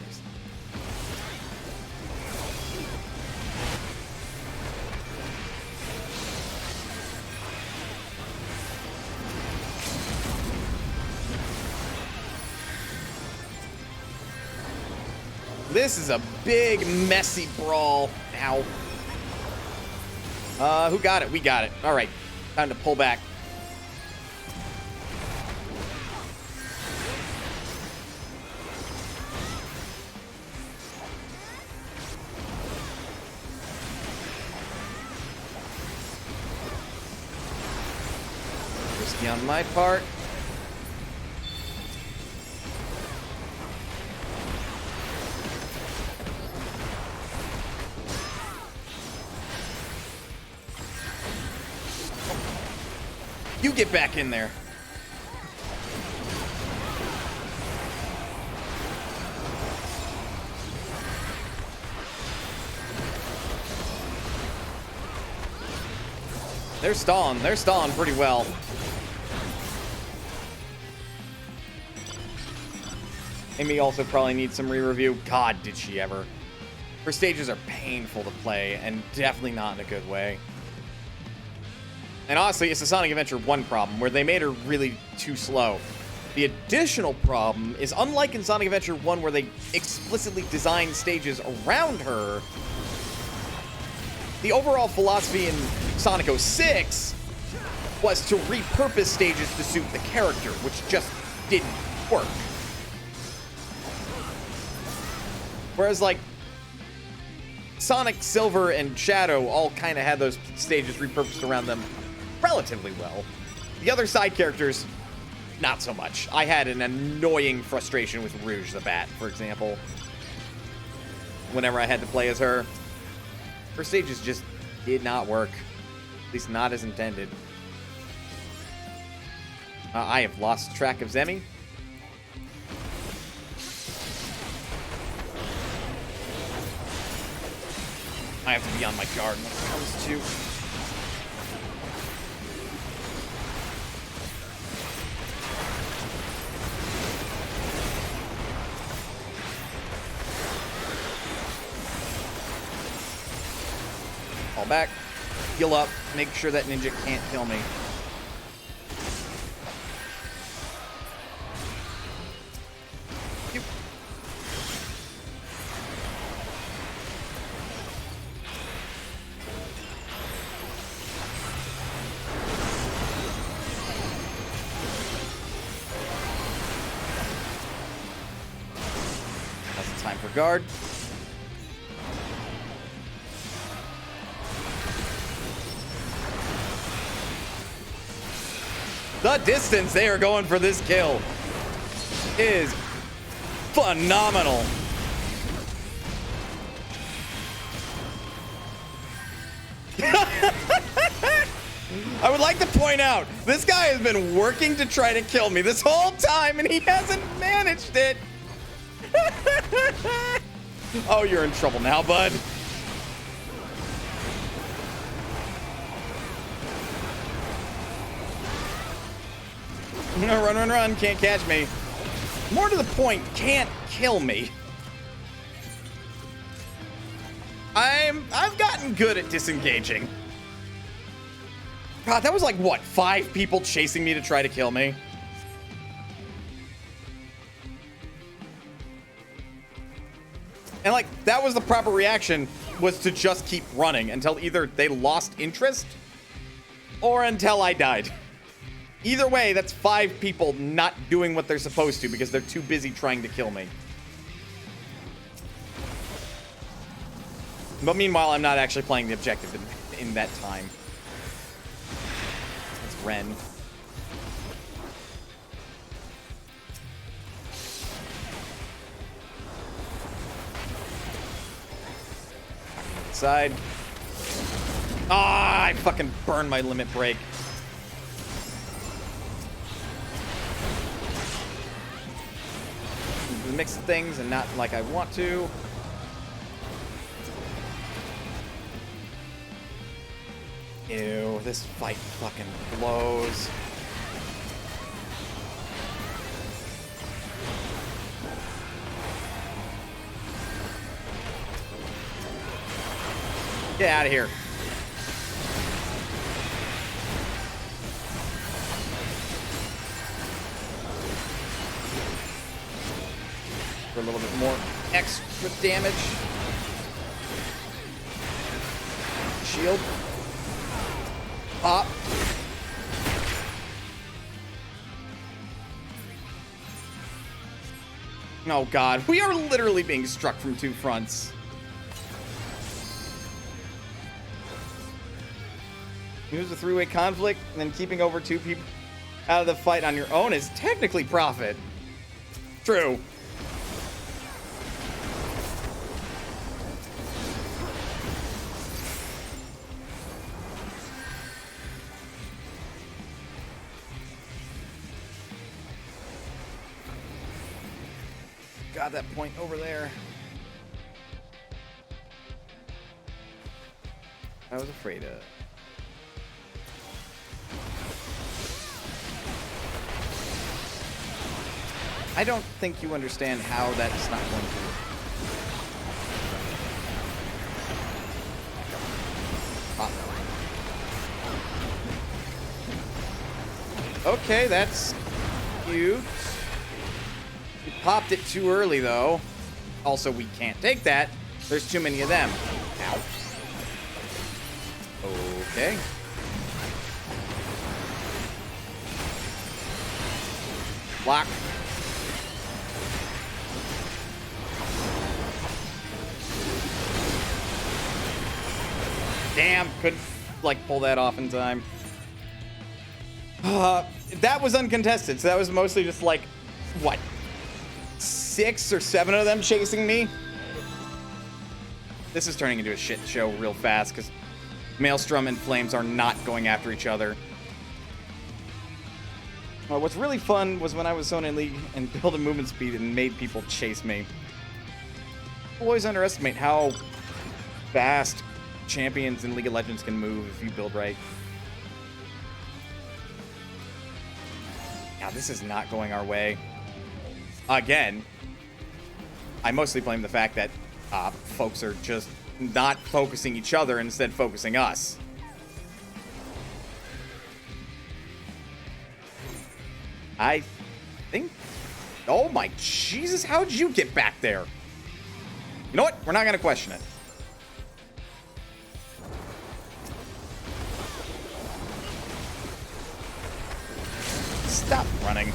This is a big, messy brawl. Ow. Who got it? We got it. All right. Time to pull back. Risky on my part. You get back in there. They're stalling. They're stalling pretty well. Amy also probably needs some re-review. God, did she ever. Her stages are painful to play, and definitely not in a good way. And honestly, it's a Sonic Adventure 1 problem, where they made her really too slow. The additional problem is, unlike in Sonic Adventure 1, where they explicitly designed stages around her, the overall philosophy in Sonic 06 was to repurpose stages to suit the character, which just didn't work. Whereas, like, Sonic, Silver, and Shadow all kind of had those stages repurposed around them relatively well. The other side characters, not so much. I had an annoying frustration with Rouge the Bat, for example. Whenever I had to play as her. Her stages just did not work. At least not as intended. I have lost track of Zemi. I have to be on my guard when it comes to... Fall back, heal up, make sure that ninja can't kill me. Time for guard. The distance they are going for this kill is phenomenal. I would like to point out, this guy has been working to try to kill me this whole time, and he hasn't managed it. Oh, you're in trouble now, bud. Run, run, run. Can't catch me. More to the point, can't kill me. I've gotten good at disengaging. God, that was like, what, 5 people chasing me to try to kill me? And, like, that was the proper reaction, was to just keep running until either they lost interest or until I died. Either way, that's 5 people not doing what they're supposed to because they're too busy trying to kill me. But meanwhile, I'm not actually playing the objective in that time. That's Ren. Side. Ah, I fucking burned my limit break. Mix things and not like I want to. Ew, this fight fucking blows. Get out of here. For a little bit more extra damage. Shield. Pop. Oh god, we are literally being struck from 2 fronts. Use a 3-way conflict, and then keeping over 2 people out of the fight on your own is technically profit. True. Got that point over there. I was afraid of. I don't think you understand how that's not going to. Okay, that's cute. We popped it too early, though. Also, we can't take that. There's too many of them. Ow. Okay. Block. Damn, couldn't, like, pull that off in time. That was uncontested, so that was mostly just, like, what? 6 or 7 of them chasing me? This is turning into a shit show real fast, because Maelstrom and Flames are not going after each other. What's really fun was when I was Zone in League and built a movement speed and made people chase me. People always underestimate how fast champions in League of Legends can move if you build right. Now, this is not going our way. Again, I mostly blame the fact that folks are just not focusing each other and instead focusing us. I think... Oh my Jesus, how'd you get back there? You know what? We're not going to question it. Stop running.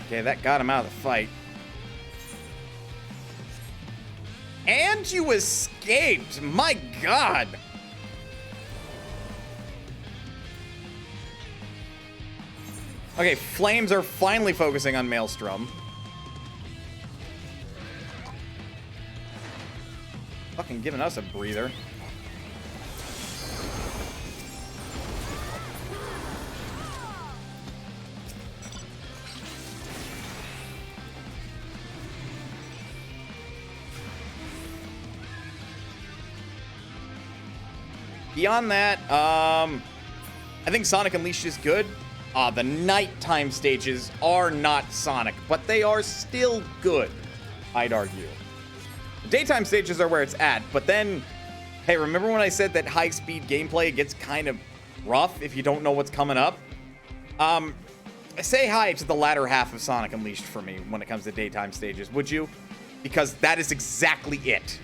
Okay, that got him out of the fight. And you escaped! My God! Okay, Flames are finally focusing on Maelstrom. Fucking giving us a breather. Beyond that, I think Sonic Unleashed is good. The nighttime stages are not Sonic, but they are still good, I'd argue. The daytime stages are where it's at, but then, hey, remember when I said that high-speed gameplay gets kind of rough if you don't know what's coming up? Say hi to the latter half of Sonic Unleashed for me when it comes to daytime stages, would you? Because that is exactly it.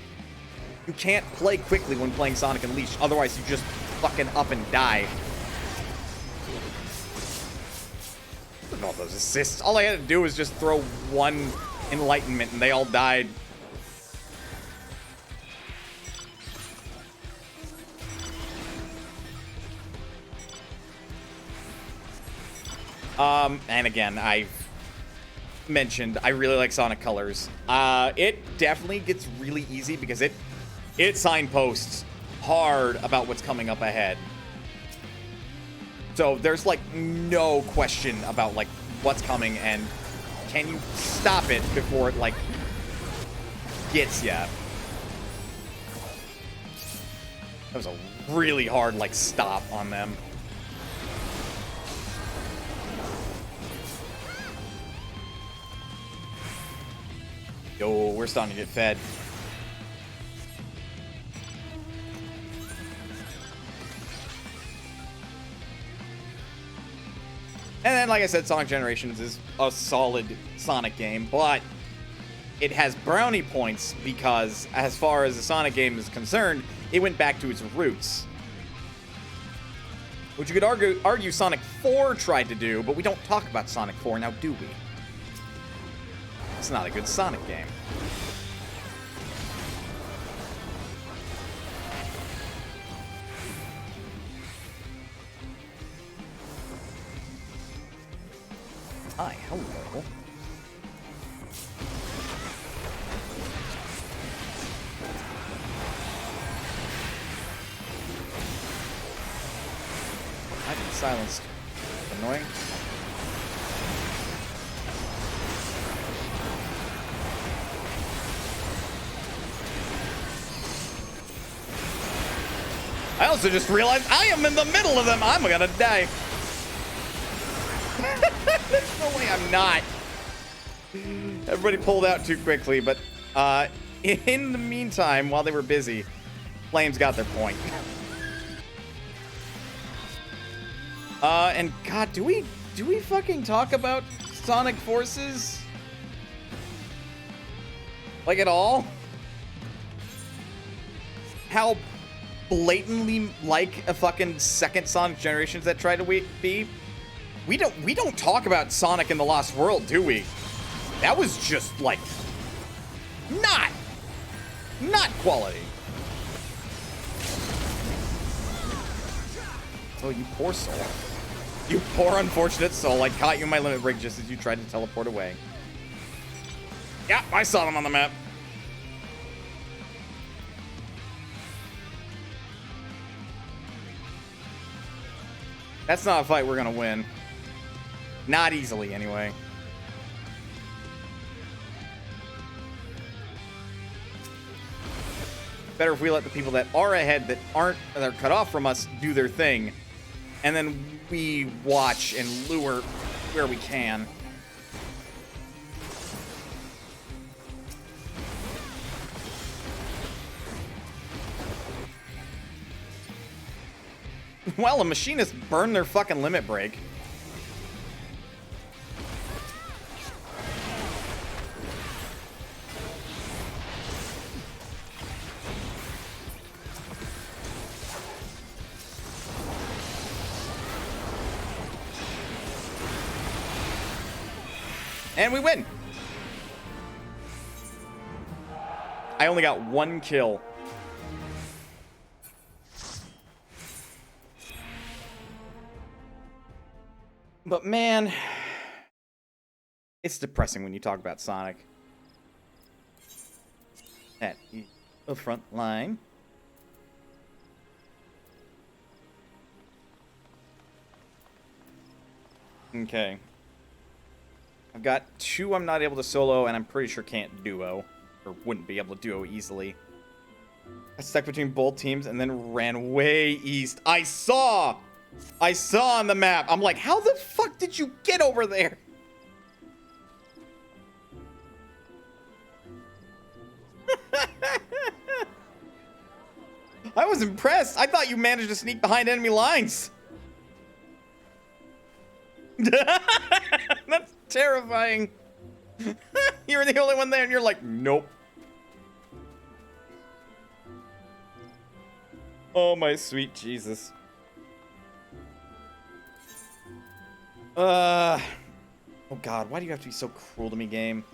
You can't play quickly when playing Sonic Unleashed, otherwise you just fucking up and die. Look at all those assists. All I had to do was just throw one enlightenment and they all died. And again, I've mentioned I really like Sonic Colors. It definitely gets really easy because it signposts hard about what's coming up ahead. So there's like no question about like what's coming and can you stop it before it like gets ya. That was a really hard like stop on them. Yo, we're starting to get fed. And then, like I said, Sonic Generations is a solid Sonic game, but it has brownie points because, as far as the Sonic game is concerned, it went back to its roots. Which you could argue Sonic 4 tried to do, but we don't talk about Sonic 4 now, do we? It's not a good Sonic game. Hi, hello. silenced. Annoying. I also just realized I am in the middle of them. I'm gonna die. There's no way I'm not. Everybody pulled out too quickly, but in the meantime, while they were busy, Flames got their point. And God, do we fucking talk about Sonic Forces? Like at all? How blatantly like a fucking second Sonic Generations that tried to be? We don't talk about Sonic in the Lost World, do we? That was just like not quality. Oh, you poor soul. You poor unfortunate soul. I caught you in my limit break just as you tried to teleport away. Yeah, I saw them on the map. That's not a fight we're gonna win. Not easily, anyway. Better if we let the people that are ahead, that are cut off from us, do their thing. And then we watch and lure where we can. Well, a machinist burned their fucking limit break. And we win. I only got one kill. But man, it's depressing when you talk about Sonic. At the front line. Okay. I've got two I'm not able to solo, and I'm pretty sure can't duo. Or wouldn't be able to duo easily. I stuck between both teams and then ran way east. I saw on the map. I'm like, how the fuck did you get over there? I was impressed. I thought you managed to sneak behind enemy lines. That's terrifying. You're the only one there and you're like, nope. Oh my sweet Jesus. Oh God, why do you have to be so cruel to me, game?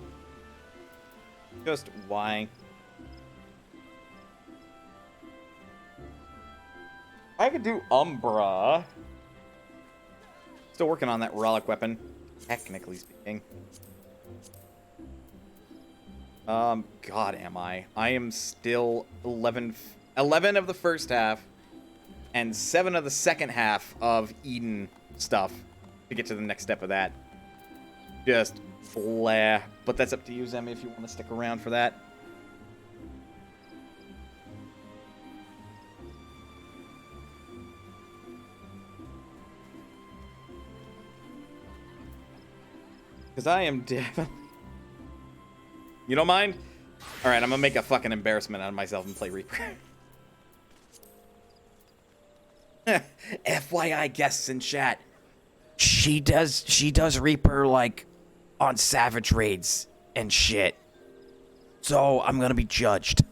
Just why? I could do Umbra. Still working on that relic weapon, technically speaking. God, am I? I am still 11 of the first half and 7 of the second half of Eden stuff to get to the next step of that. Just blah. But that's up to you, Zemi, if you want to stick around for that. Because I am definitely... You don't mind? Alright, I'm gonna make a fucking embarrassment out of myself and play Reaper. FYI guests in chat. She does Reaper, like, on Savage raids and shit. So, I'm gonna be judged.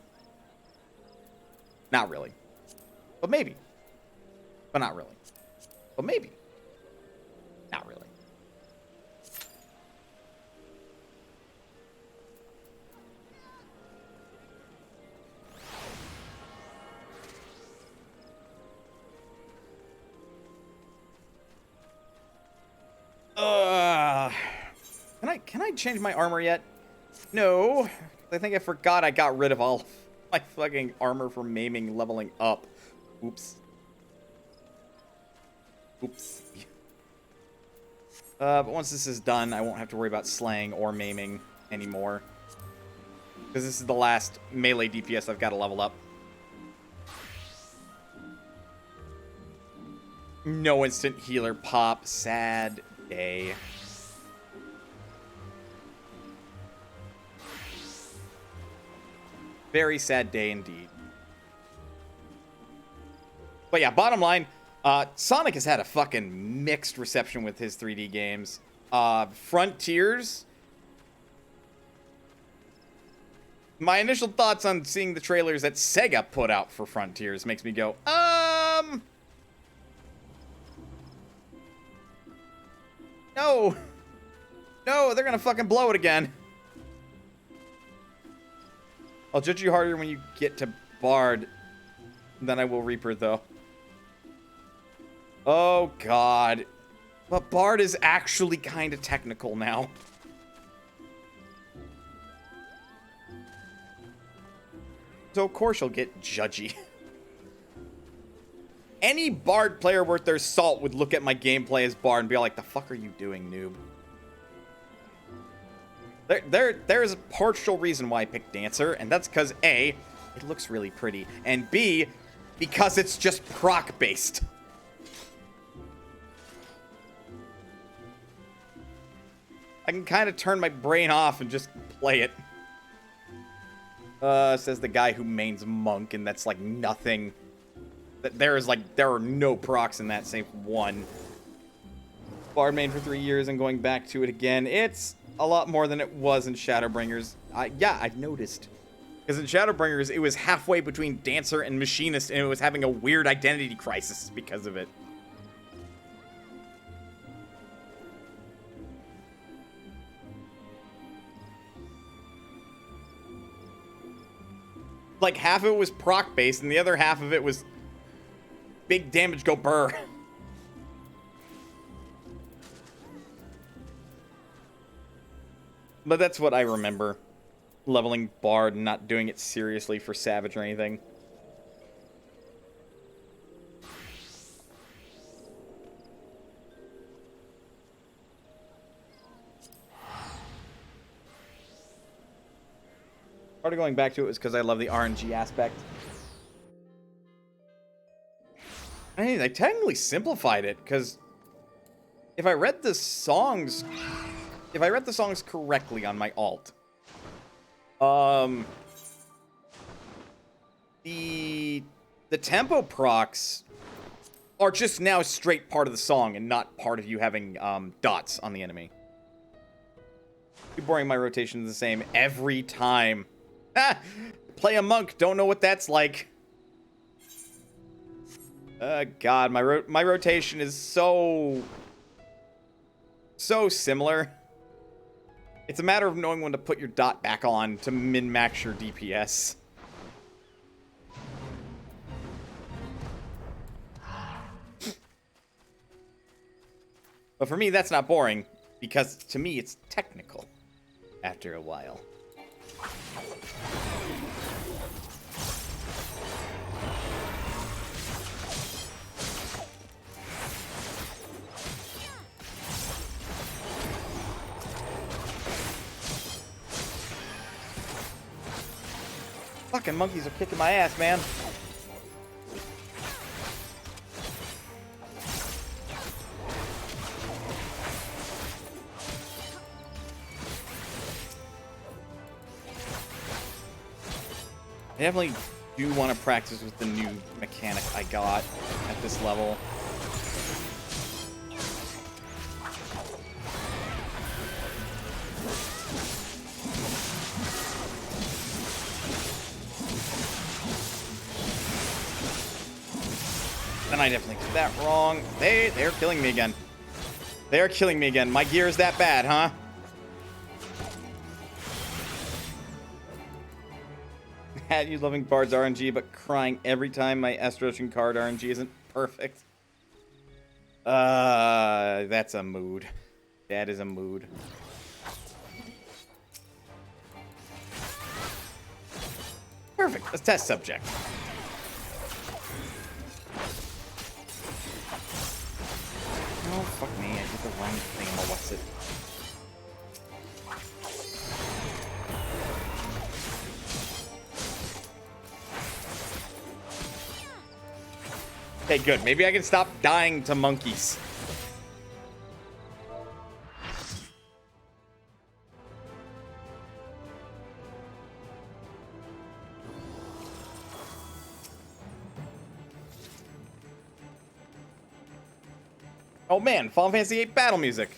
Not really. But maybe. But not really. But maybe. Not really. Can I change my armor yet? No. I think I forgot I got rid of all my fucking armor from maiming leveling up. Oops. Oops. But once this is done, I won't have to worry about slaying or maiming anymore. Because this is the last melee DPS I've got to level up. No instant healer pop. Sad day. Very sad day indeed. But yeah, bottom line, Sonic has had a fucking mixed reception with his 3D games. Frontiers. My initial thoughts on seeing the trailers that Sega put out for Frontiers makes me go, no. No, they're gonna fucking blow it again. I'll judge you harder when you get to Bard than I will Reaper, though. Oh, God. But Bard is actually kind of technical now. So, of course, you'll get judgy. Any Bard player worth their salt would look at my gameplay as Bard and be like, the fuck are you doing, noob? There's a partial reason why I picked Dancer, and that's because A, it looks really pretty, and B, because it's just proc-based. I can kind of turn my brain off and just play it. Says the guy who mains Monk, and that's like nothing. There are no procs in that save one. Bard main for 3 years and going back to it again. It's a lot more than it was in Shadowbringers. Yeah, I've noticed. Because in Shadowbringers, it was halfway between Dancer and Machinist, and it was having a weird identity crisis because of it. Like, half of it was proc-based, and the other half of it was big damage go burr. But that's what I remember. Leveling Bard and not doing it seriously for Savage or anything. Part of going back to it was because I love the RNG aspect. I mean, they technically simplified it, because if I read the songs correctly on my alt, the tempo procs are just now straight part of the song and not part of you having dots on the enemy. Too boring. My rotation is the same every time. Play a monk, don't know what that's like. God, my rotation is so similar. It's a matter of knowing when to put your dot back on to min-max your DPS. But for me, that's not boring, because to me, it's technical after a while. Fucking monkeys are kicking my ass, man. I definitely do want to practice with the new mechanic I got at this level. And I definitely did that wrong. They're killing me again. They're killing me again. My gear is that bad, huh? At you loving Bard's RNG, but crying every time my Estrogen card RNG isn't perfect. That's a mood. That is a mood. Perfect. Let's test subject. the wrong thing. What's it? Okay, good. Maybe I can stop dying to monkeys. Oh man, Final Fantasy VIII battle music.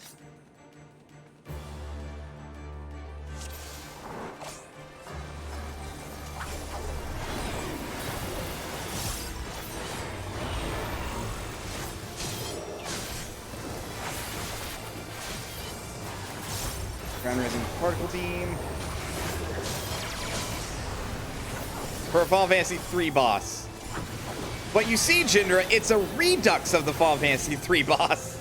Ground raising particle beam. For a Final Fantasy III boss. But you see, Jindra, it's a redux of the Final Fantasy III boss.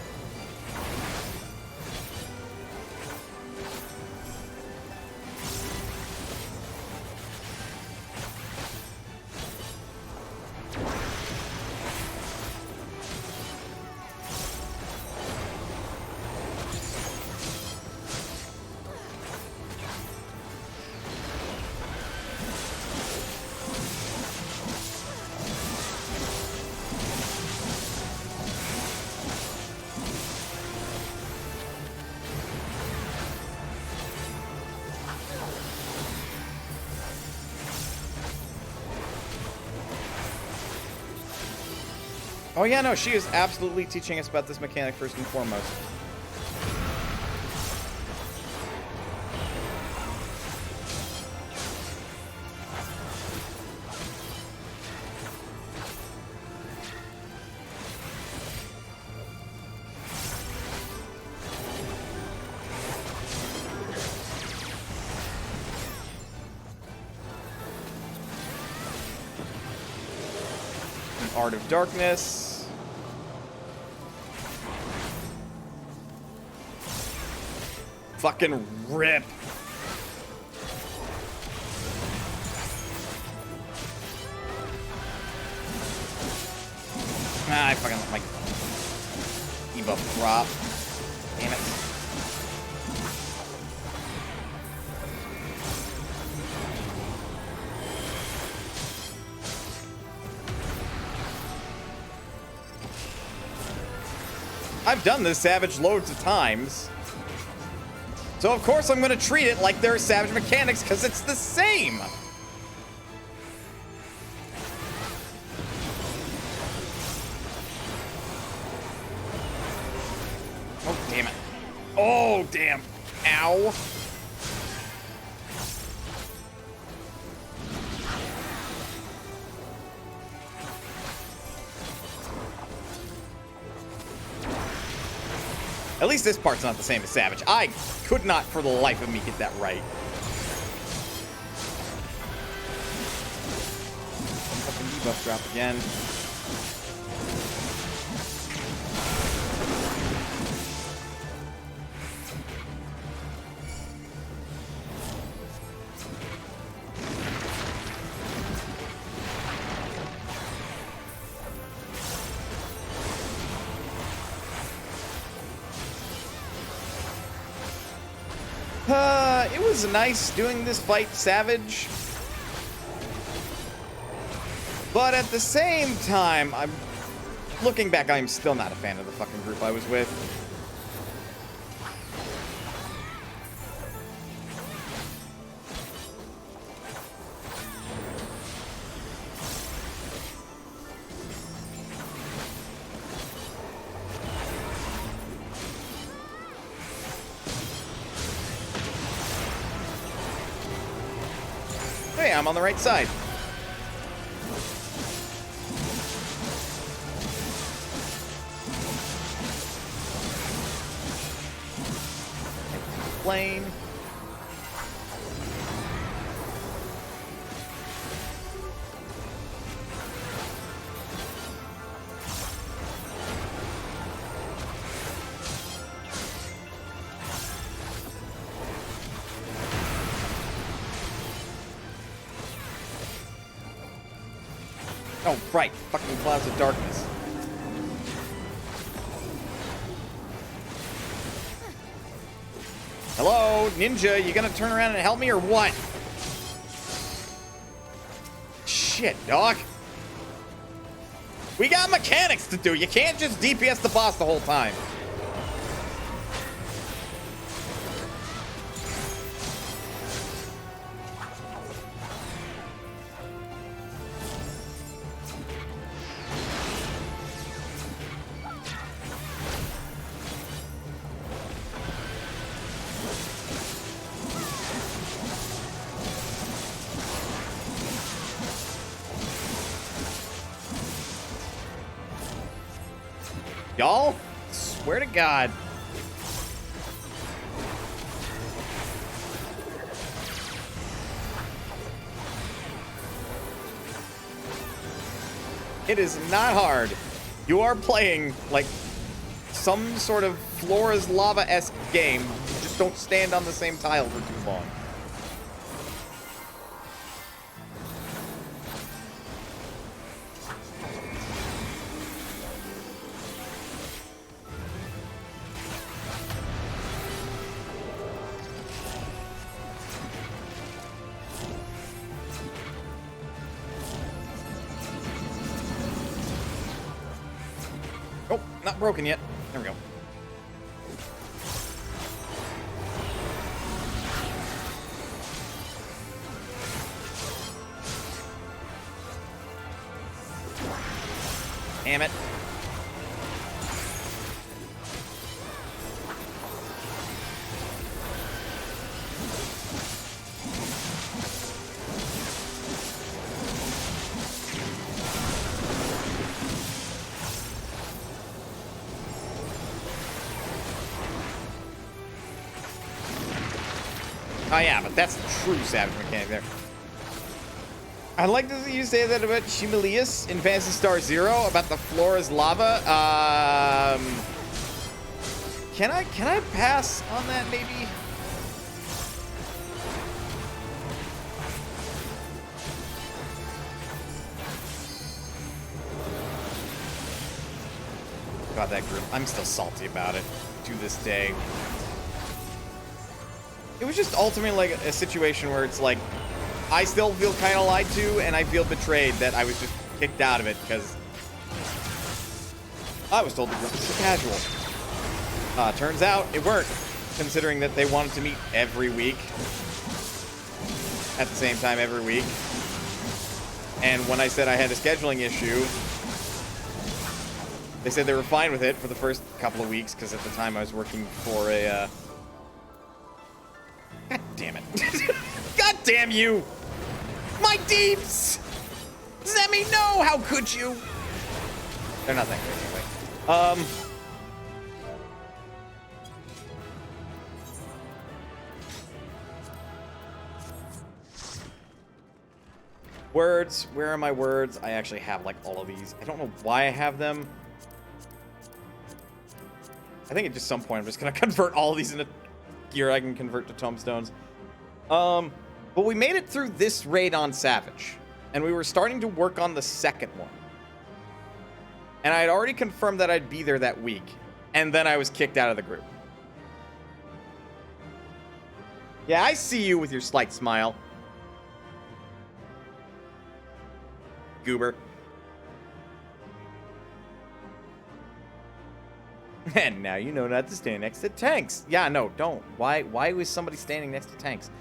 Oh yeah, no, she is absolutely teaching us about this mechanic first and foremost. Art of Darkness. Fucking rip. Ah, I fucking let my debuff drop. Damn it. I've done this Savage loads of times. So of course I'm gonna treat it like they're Savage mechanics, because it's the same! Oh, damn it. Oh, damn. Ow. At least this part's not the same as Savage. I could not for the life of me get that right. Fucking debuff drop again. It was nice doing this fight Savage. But at the same time, looking back, I'm still not a fan of the fucking group I was with. Hey, I'm on the right side. Plane. Oh, right. Fucking Clouds of Darkness. Hello, ninja, you gonna turn around and help me or what? Shit, dog. We got mechanics to do. You can't just DPS the boss the whole time. Y'all, swear to God. It is not hard. You are playing like some sort of Flora's Lava-esque game. You just don't stand on the same tile for too long. Oh, not broken yet. There we go. Damn it. Oh yeah, but that's the true savage mechanic there. I like that you say that about Shimilius in Phantasy Star Zero about the Flora's lava. Can I pass on that maybe? God, that group. I'm still salty about it to this day. It was just ultimately like a situation where it's like, I still feel kind of lied to, and I feel betrayed that I was just kicked out of it because I was told the group was for casual. Turns out it weren't, considering that they wanted to meet every week at the same time every week. And when I said I had a scheduling issue, they said they were fine with it for the first couple of weeks because at the time I was working for a God damn it. God damn you! My deeps! Zemi, no! How could you? They're not that good anyway. Words. Where are my words? I actually have like all of these. I don't know why I have them. I think at just some point I'm just gonna convert all of these into gear I can convert to tombstones. But we made it through this raid on Savage, and we were starting to work on the second one. And I had already confirmed that I'd be there that week, and then I was kicked out of the group. Yeah, I see you with your slight smile. Goober. And now you know not to stand next to tanks. Yeah, no, don't. Why was somebody standing next to tanks?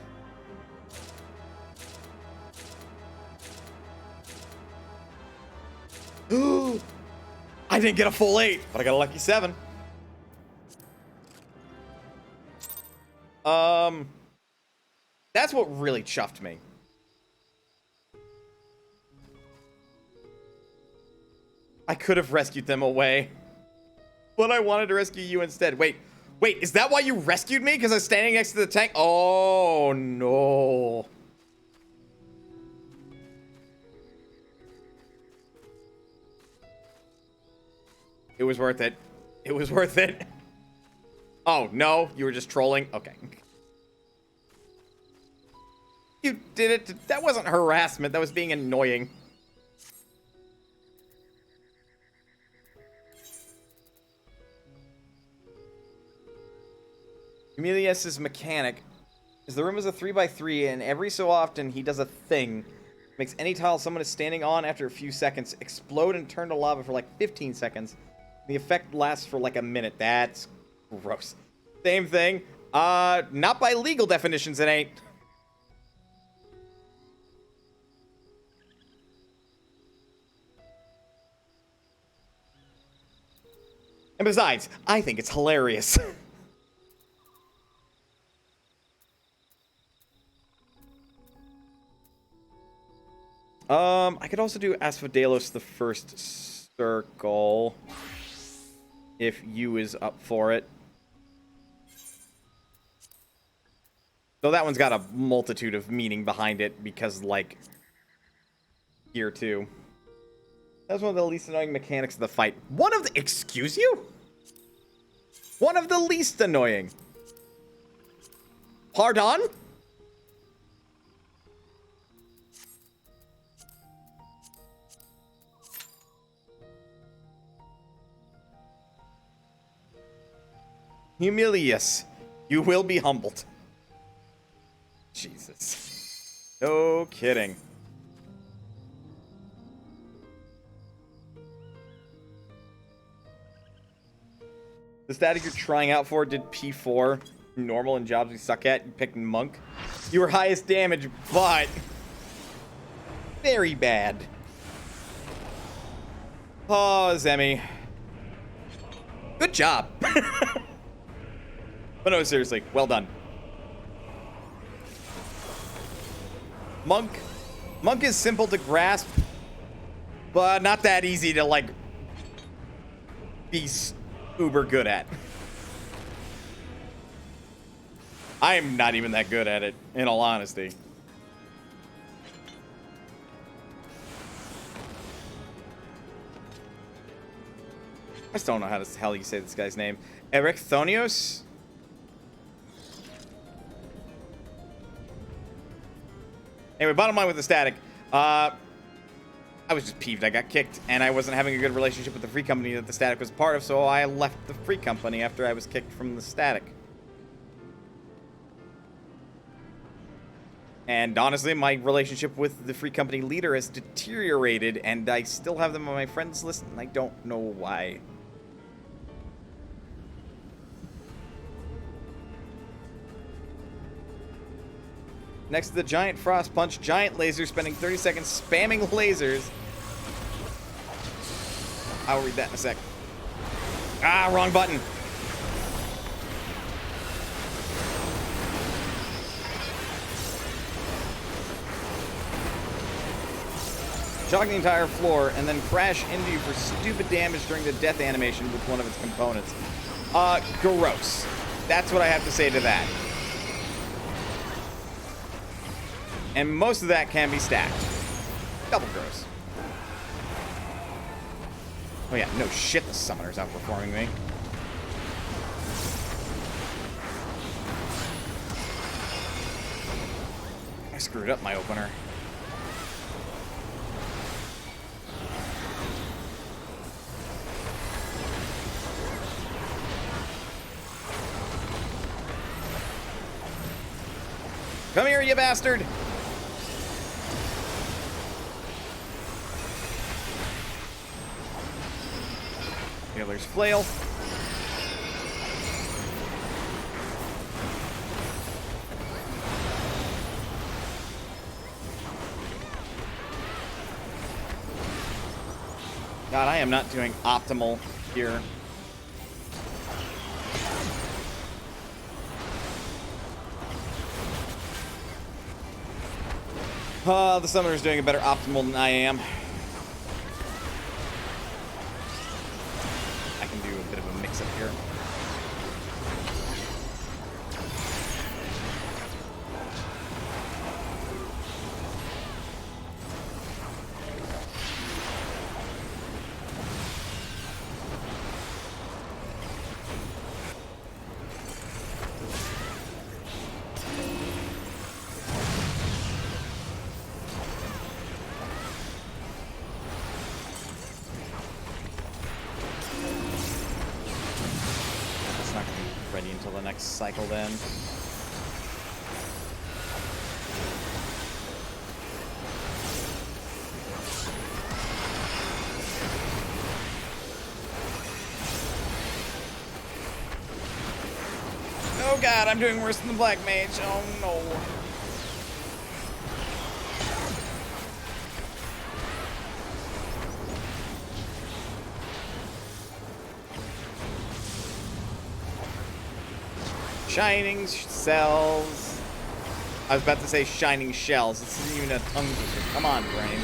I didn't get a full 8, but I got a lucky 7. That's what really chuffed me. I could have rescued them away, but I wanted to rescue you instead. Wait, is that why you rescued me? Because I was standing next to the tank? Oh, no. It was worth it. It was worth it. Oh, no, you were just trolling? Okay. You did it. That wasn't harassment. That was being annoying. Emilius's mechanic is the room is a 3x3, and every so often he does a thing. Makes any tile someone is standing on after a few seconds explode and turn to lava for like 15 seconds. The effect lasts for like a minute. That's gross. Same thing. Not by legal definitions, it ain't. And besides, I think it's hilarious. I could also do Asphodelos the first circle if you is up for it. So that one's got a multitude of meaning behind it because, like, here too. That's one of the least annoying mechanics of the fight. One of the... Excuse you? One of the least annoying. Pardon? Humilious. You will be humbled. Jesus. No kidding. The static you're trying out for did P4. Normal and jobs we suck at. You picked Monk. You were highest damage, but... very bad. Oh, Zemi. Good job. But no, seriously, well done. Monk is simple to grasp, but not that easy to, like, be uber good at. I'm not even that good at it, in all honesty. I still don't know how the hell you say this guy's name. Erechthonios? Anyway, bottom line with the static. I was just peeved. I got kicked, and I wasn't having a good relationship with the free company that the static was part of, so I left the free company after I was kicked from the static. And honestly, my relationship with the free company leader has deteriorated, and I still have them on my friends list, and I don't know why. Next to the giant frost punch, giant laser, spending 30 seconds spamming lasers. I'll read that in a sec. Ah, wrong button. Shock the entire floor and then crash into you for stupid damage during the death animation with one of its components. Gross. That's what I have to say to that. And most of that can be stacked. Double gross. Oh yeah, no shit, the summoner's outperforming me. I screwed up my opener. Come here, you bastard! Healer's flail. God, I am not doing optimal here. The summoner's doing a better optimal than I am. I can do a bit of a mix-up here. cycle then. Oh god, I'm doing worse than the Black Mage. Oh no. Shining cells. I was about to say shining shells. This isn't even a tongue twister. Come on, brain.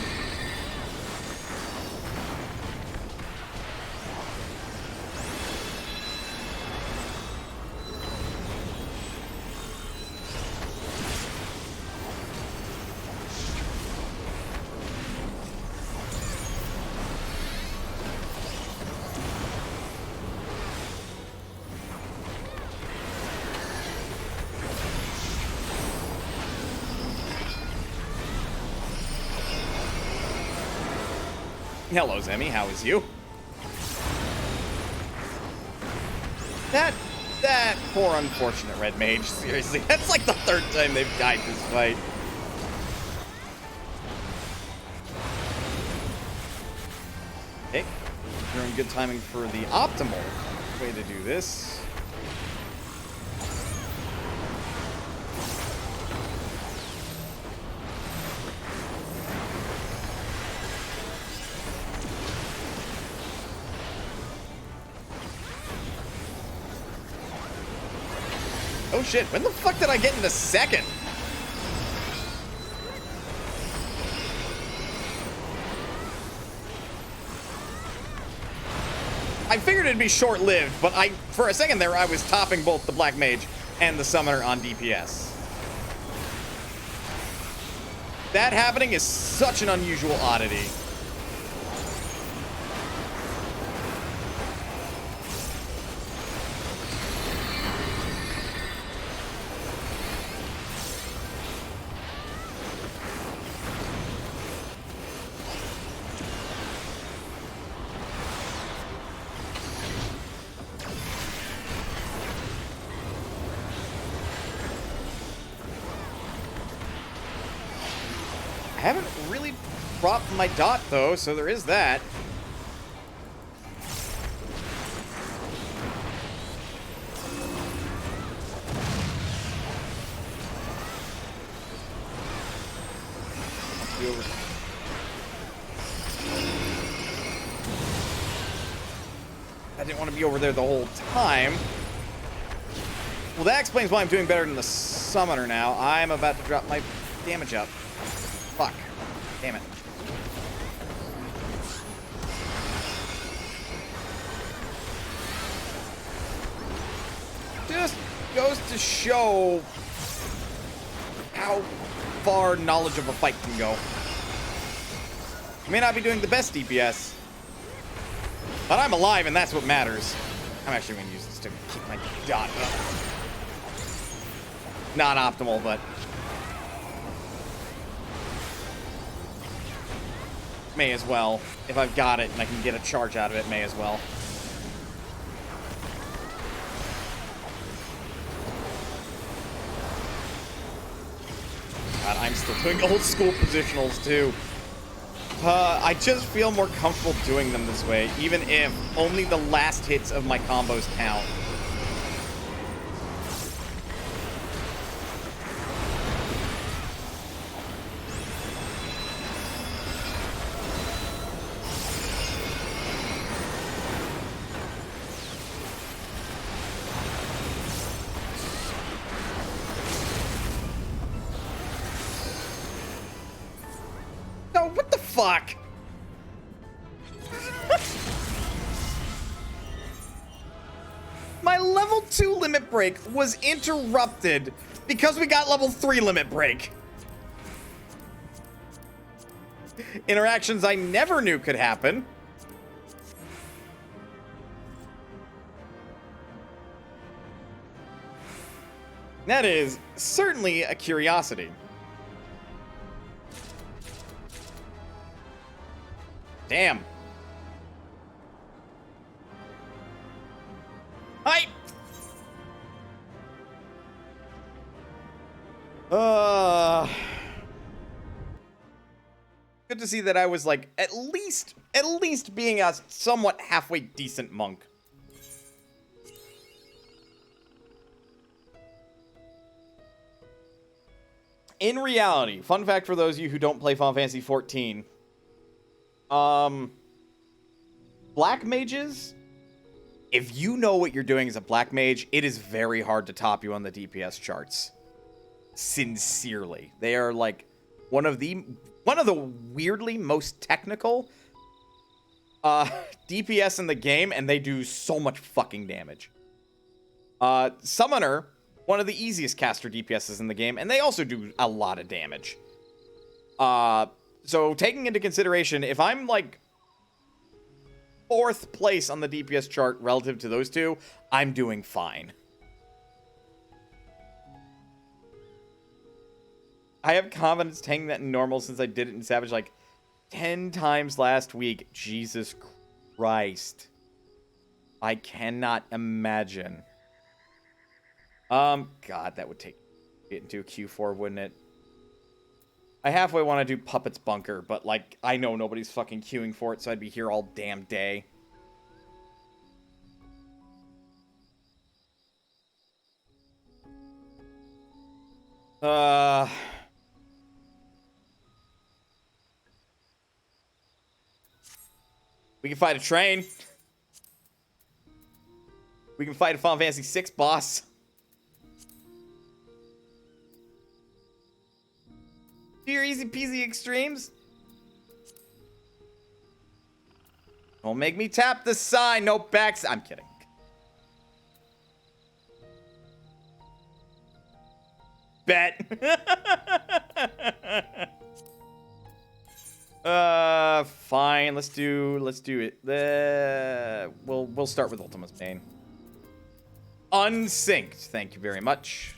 Hello, Zemi. How is you? That poor unfortunate red mage. Seriously, that's like the third time they've died this fight. Okay, you're in good timing for the optimal way to do this. Oh shit, when the fuck did I get into second? I figured it'd be short-lived, but for a second there, I was topping both the Black Mage and the Summoner on DPS. That happening is such an unusual oddity. I haven't really dropped my dot, though, so there is that. I didn't want to be over there the whole time. Well, that explains why I'm doing better than the Summoner now. I'm about to drop my damage up. Fuck. Damn it. Just goes to show how far knowledge of a fight can go. I may not be doing the best DPS, but I'm alive and that's what matters. I'm actually going to use this to keep my dot up. Not optimal, but... may as well. If I've got it and I can get a charge out of it, may as well. God, I'm still doing old school positionals too. I just feel more comfortable doing them this way, even if only the last hits of my combos count. What the fuck? My level 2 limit break was interrupted because we got level 3 limit break. Interactions I never knew could happen. That is certainly a curiosity. Damn. Hi. Good to see that I was like at least being a somewhat halfway decent monk. In reality, fun fact for those of you who don't play Final Fantasy XIV, black mages, if you know what you're doing as a black mage, it is very hard to top you on the DPS charts. Sincerely. They are like one of the weirdly most technical DPS in the game, and they do so much fucking damage. Summoner, one of the easiest caster DPSs in the game, and they also do a lot of damage. So taking into consideration, if I'm like 4th place on the DPS chart relative to those two, I'm doing fine. I have confidence taking that in normal since I did it in Savage like 10 times last week. Jesus Christ. I cannot imagine. God, that would take it into a Q4, wouldn't it? I halfway want to do Puppet's Bunker, but, like, I know nobody's fucking queuing for it, so I'd be here all damn day. We can fight a train. We can fight a Final Fantasy VI boss. Do your easy peasy extremes. Don't make me tap the sign. No backs. I'm kidding. Bet. Fine. Let's do it. We'll start with Ultima's Bane. Unsynced. Thank you very much.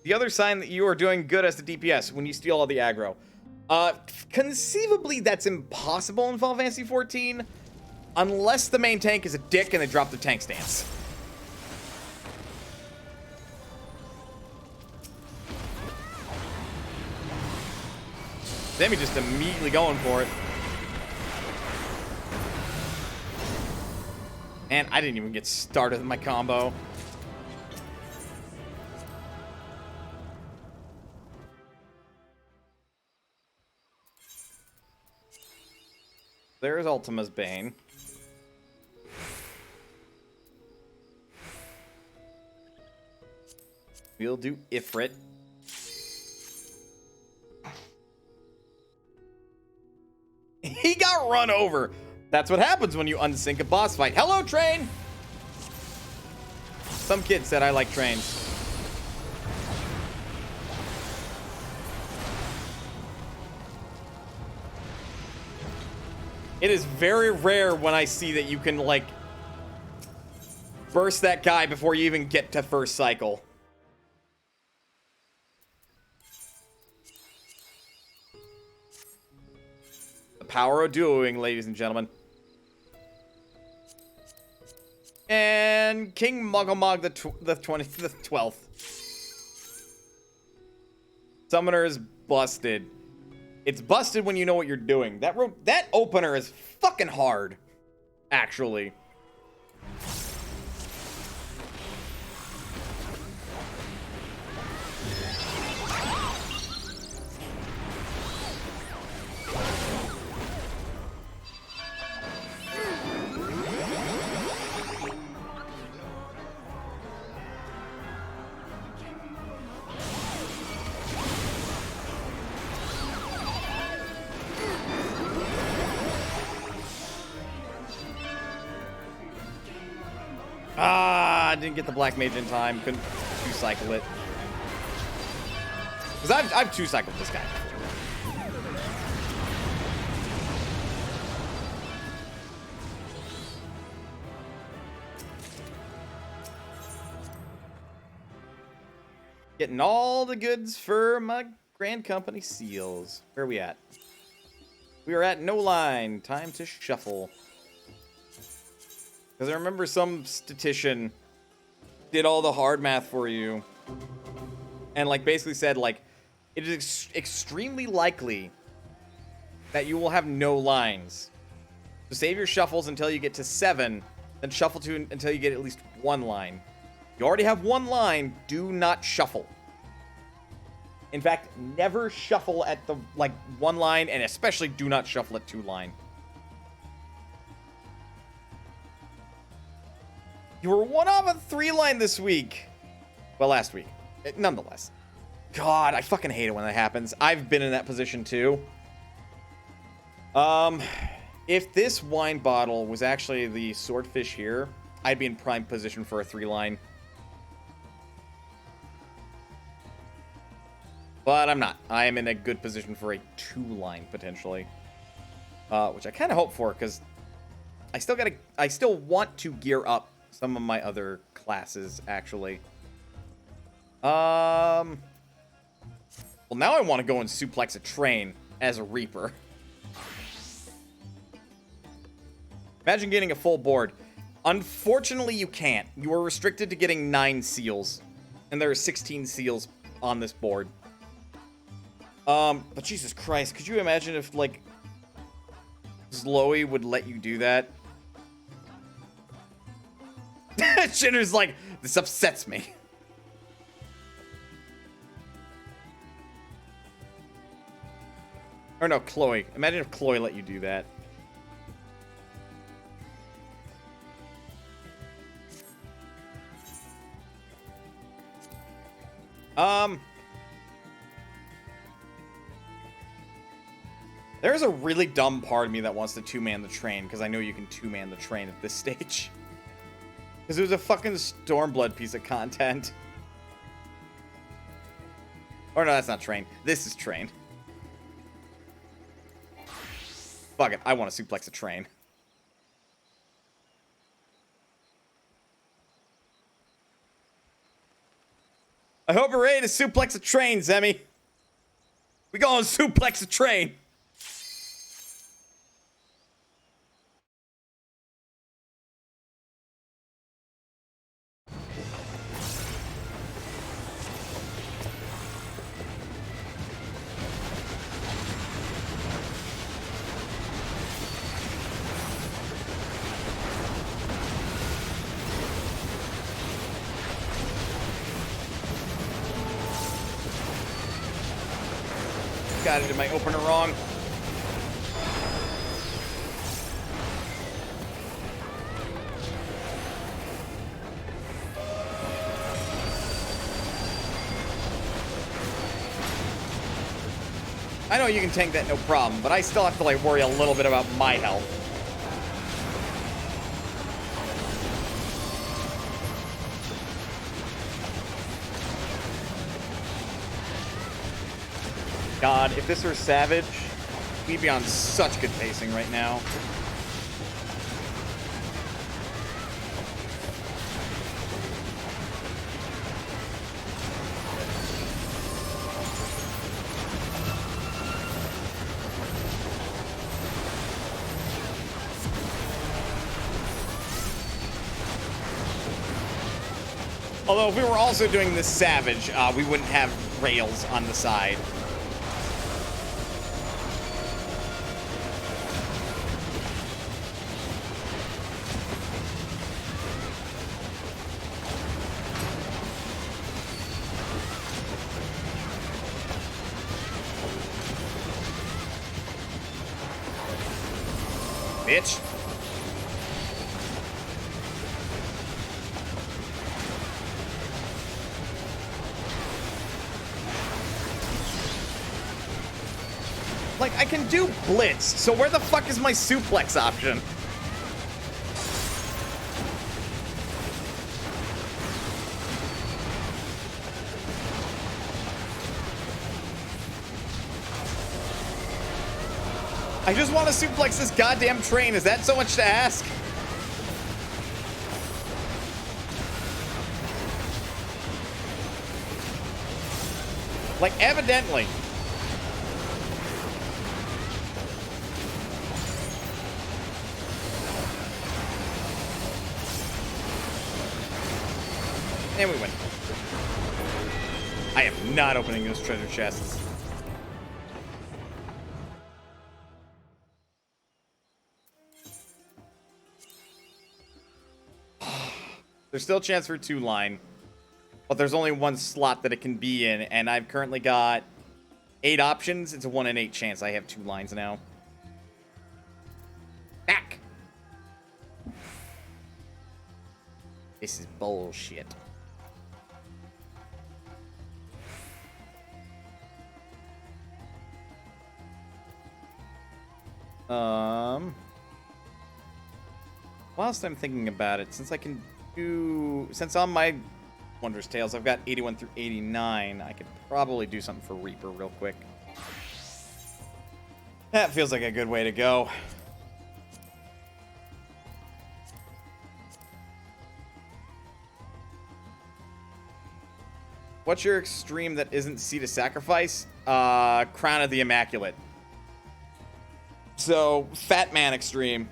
The other sign that you are doing good as the DPS when you steal all the aggro. Conceivably, that's impossible in Final Fantasy XIV, unless the main tank is a dick and they drop their tank stance. Demi just immediately going for it. Man, I didn't even get started with my combo. There's Ultima's Bane. We'll do Ifrit. He got run over. That's what happens when you unsync a boss fight. Hello, train! Some kid said I like trains. It is very rare when I see that you can, like, burst that guy before you even get to first cycle. The power of duoing, ladies and gentlemen. And King Muggle the 12th. Summoner is busted. It's busted when you know what you're doing. That opener is fucking hard, actually. I didn't get the Black Mage in time. Couldn't two-cycle it. Because I've two-cycled this guy before. Getting all the goods for my Grand Company seals. Where are we at? We are at no line. Time to shuffle. Because I remember some statistician did all the hard math for you. And, like, basically said, like, it is extremely likely that you will have no lines. So save your shuffles until you get to 7, then shuffle to until you get at least 1 line. You already have 1 line, do not shuffle. In fact, never shuffle at the, 1 line, and especially do not shuffle at 2 line. You were 1 off a 3 line this week. Well, last week. Nonetheless. God, I fucking hate it when that happens. I've been in that position too. If this wine bottle was actually the swordfish here, I'd be in prime position for a 3 line. But I'm not. I am in a good position for a 2 line, potentially. Which I kind of hope for, because I still want to gear up some of my other classes, actually. Well, now I want to go and suplex a train as a Reaper. Imagine getting a full board. Unfortunately, you can't. You are restricted to getting 9 seals. And there are 16 seals on this board. But Jesus Christ, could you imagine if, like, Zloey would let you do that? Shinner's like, this upsets me. Or no, Chloe. Imagine if Chloe let you do that. There's a really dumb part of me that wants to 2-man the train, because I know you can 2-man the train at this stage. Because it was a fucking Stormblood piece of content. Or no, that's not train. This is train. Fuck it, I want to suplex a train. I hope you're ready to suplex a train, Zemi. We gonna suplex a train. God, I did my opener wrong. I know you can tank that no problem, but I still have to, like, worry a little bit about my health. God, if this were Savage, we'd be on such good pacing right now. Although, if we were also doing this Savage, we wouldn't have rails on the side. Bitch. Like, I can do blitz, so where the fuck is my suplex option? I just want to suplex this goddamn train. Is that so much to ask? Like, evidently. And we win. I am not opening those treasure chests. There's still a chance for 2-line, but there's only one slot that it can be in, and I've currently got 8 options. It's a 1 in 8 chance I have 2 lines now. Back! This is bullshit. Whilst I'm thinking about it, since on my Wondrous Tales, I've got 81 through 89, I could probably do something for Reaper real quick. That feels like a good way to go. What's your extreme that isn't Seat of Sacrifice? Crown of the Immaculate. So, Fat Man extreme.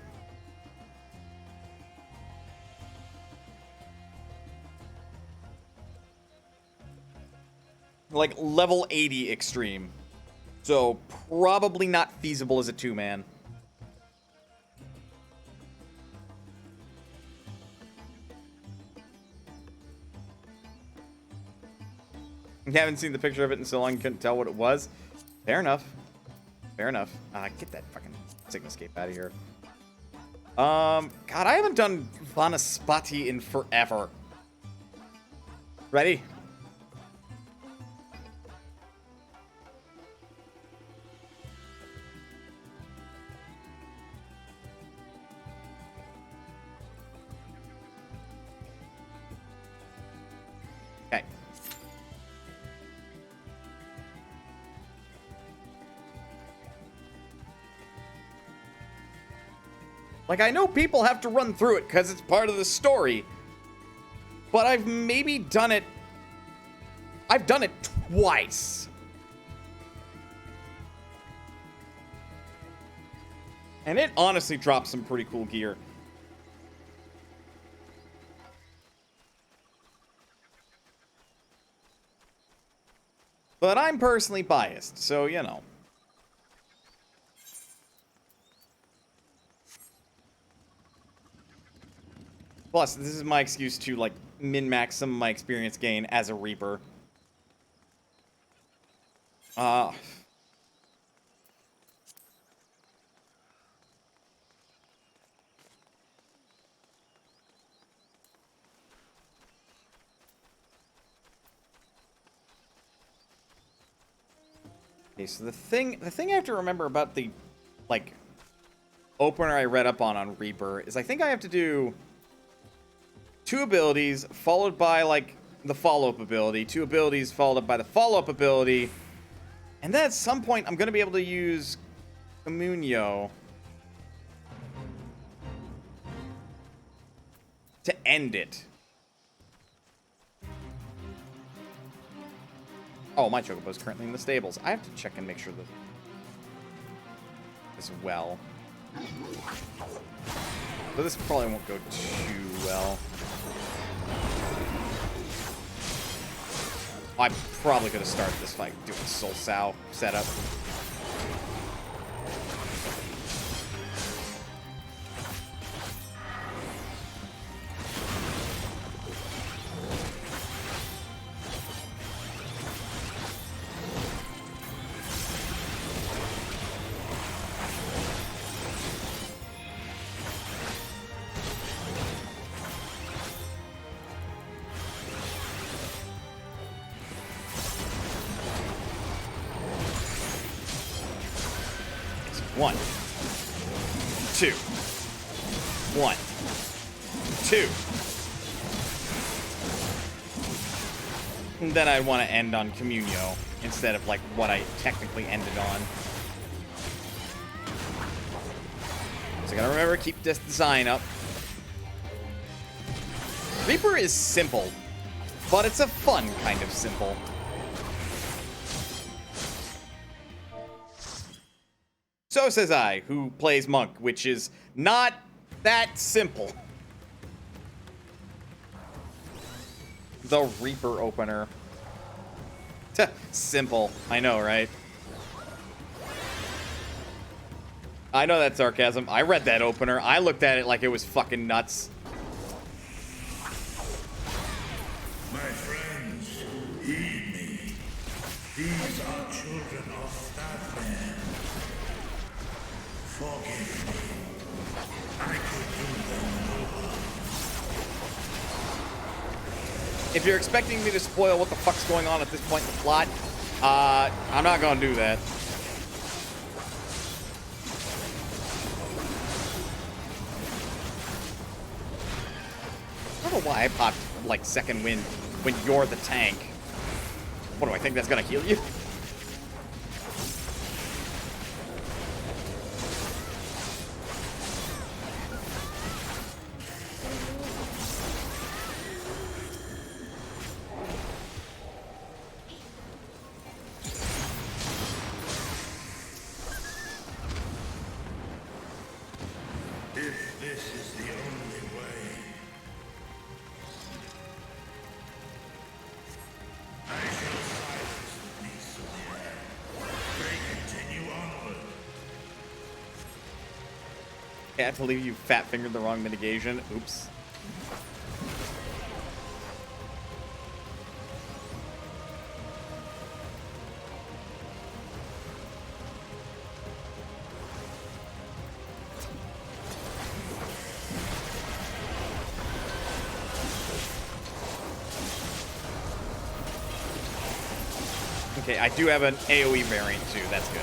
Like, level 80 extreme. So, probably not feasible as a 2-man. You haven't seen the picture of it in so long you couldn't tell what it was? Fair enough. Fair enough. Get that fucking Sigmascape out of here. God, I haven't done Vanaspati in forever. Ready? Okay. Like, I know people have to run through it because it's part of the story. But I've maybe done it... I've done it twice. And it honestly drops some pretty cool gear. But I'm personally biased, so, you know. Plus, this is my excuse to, like, min-max some of my experience gain as a Reaper. Okay, so the thing I have to remember about the, like, opener I read up on Reaper is I think I have to do 2 abilities, followed by, like, the follow-up ability. 2 abilities, followed up by the follow-up ability. And then at some point, I'm going to be able to use Communio to end it. Oh, my Chocobo's currently in the stables. I have to check and make sure that as well. But this probably won't go too well. I'm probably going to start this fight doing Soul Sow setup. One, two, 1, 2. And then I want to end on Communio instead of, like, what I technically ended on. So I gotta remember to keep this design up. Reaper is simple, but it's a fun kind of simple. So says I, who plays Monk, which is not that simple. The Reaper opener. Simple. I know, right? I know that's sarcasm. I read that opener. I looked at it like it was fucking nuts. My friends, heed me. These are children of that man. Forgive me. I could do them no harm. If you're expecting me to spoil what the fuck's going on at this point in the plot, I'm not gonna do that. I don't know why I popped, like, second wind when you're the tank. What do I think that's gonna heal you? If this is the only way, I shall silence the beasts of the air. They continue onward. Can't believe you fat-fingered the wrong mitigation. Oops. Okay, I do have an AoE variant too. That's good.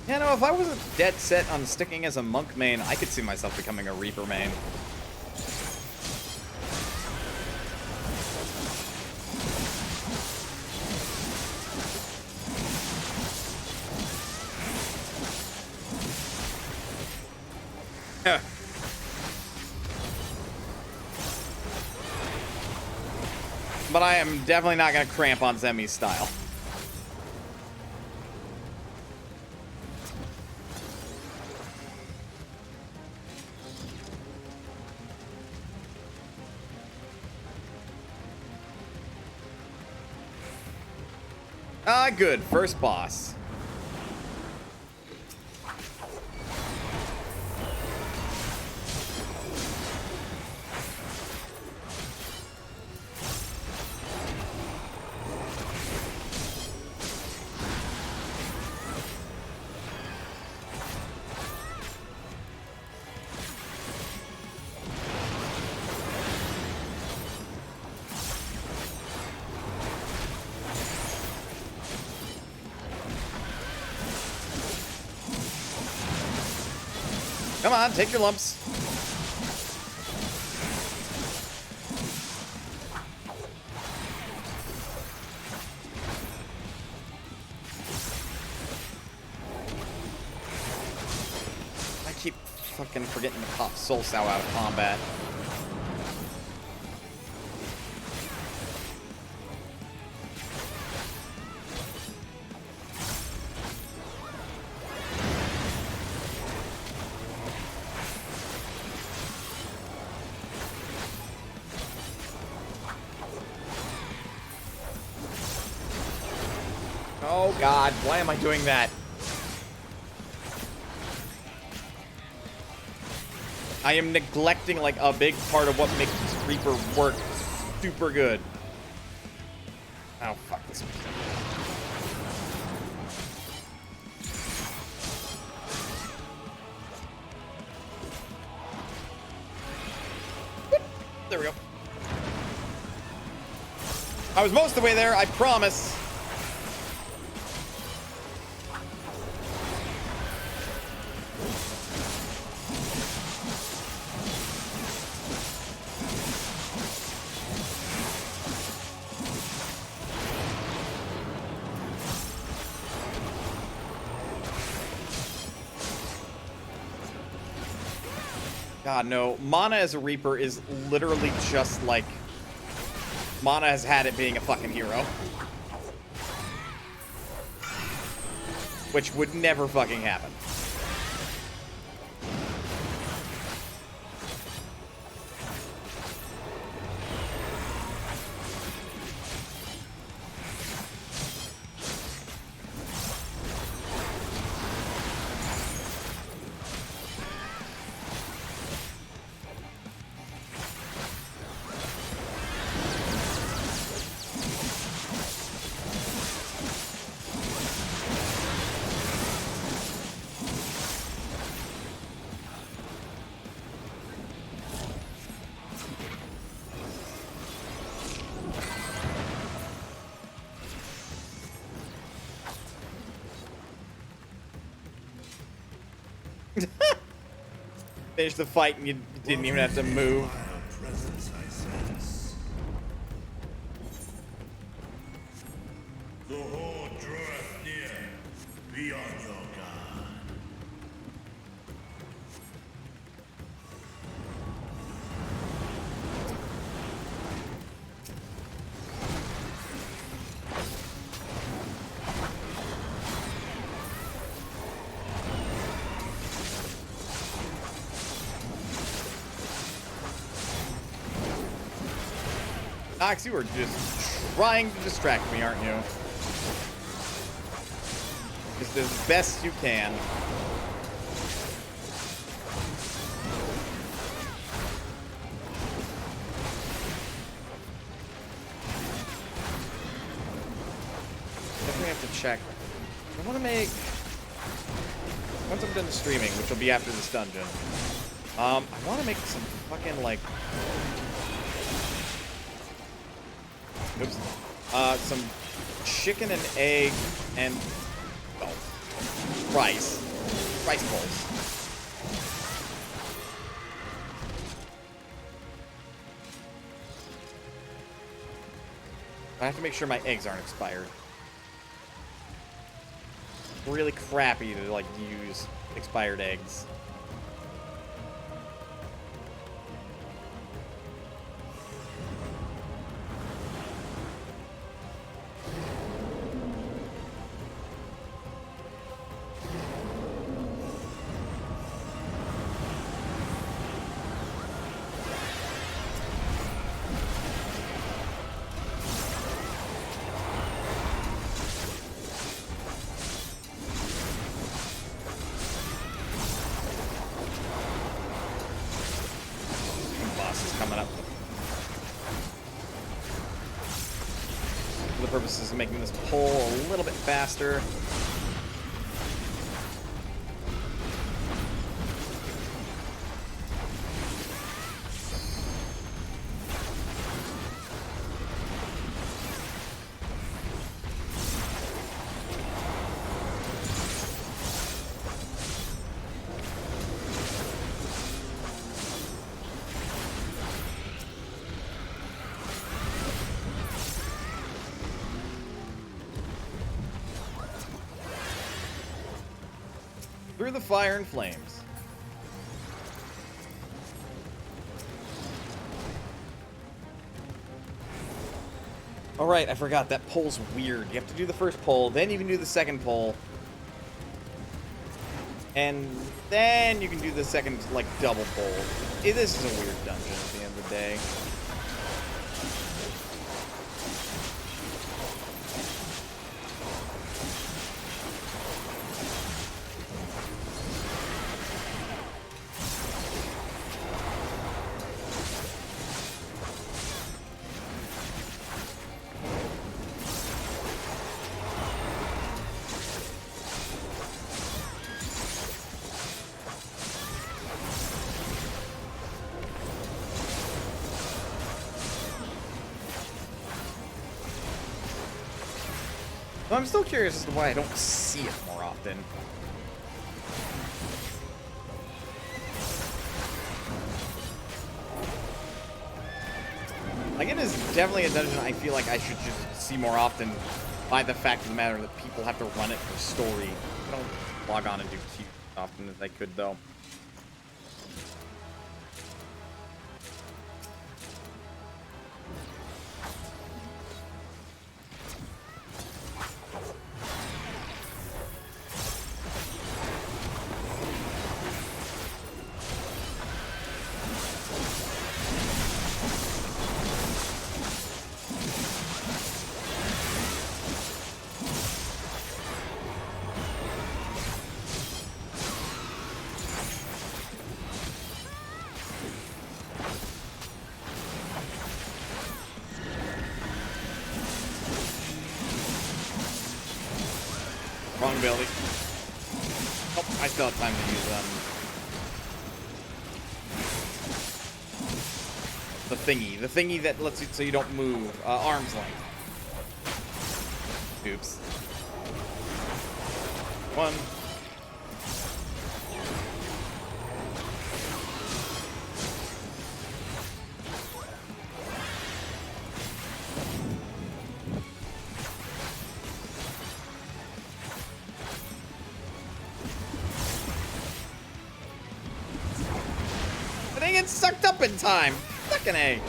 You know, if I wasn't dead set on sticking as a monk main, I could see myself becoming a Reaper main. But I am definitely not going to cramp on Zemi's style. Good. First boss. Come on, take your lumps. I keep fucking forgetting to pop Soul Sow out of combat. Oh god, why am I doing that? I am neglecting like a big part of what makes this Reaper work super good. Oh fuck this one. There we go. I was most of the way there, I promise. God, no. Mana as a Reaper is literally just like... Mana has had it being a fucking hero. Which would never fucking happen. Finish the fight and you didn't even have to move. Vile presence I sense. The horde draweth near. Be on your guard. Nox, you are just trying to distract me, aren't you? Just as best you can. Definitely have to check. I want to make... Once I'm done streaming, which will be after this dungeon, I want to make some fucking, like... Oops. Some chicken and egg and rice bowls. I have to make sure my eggs aren't expired. Really crappy to like use expired eggs. Coming up. For the purposes of making this pull a little bit faster. Through the fire and flames. Alright, I forgot. That poll's weird. You have to do the first poll, then you can do the second poll. And then you can do the second, like, double poll. This is a weird dungeon at the end of the day. I'm still curious as to why I don't see it more often. Like, it is definitely a dungeon I feel like I should just see more often by the fact of the matter that people have to run it for story. I don't log on and do queues as often as I could, though. Wrong ability. Oh, I still have time to use the thingy. The thingy that lets you so you don't move. Arm's length. Oops. One. I didn't get sucked up in time. Fucking A.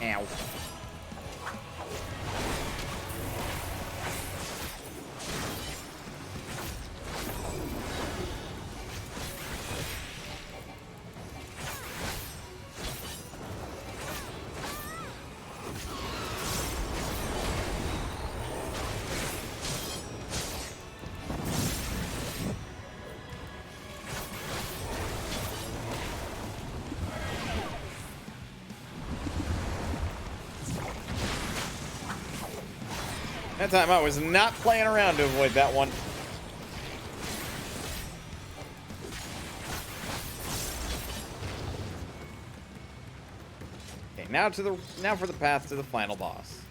Ow. That time I was not playing around to avoid that one. Okay, now for the path to the final boss.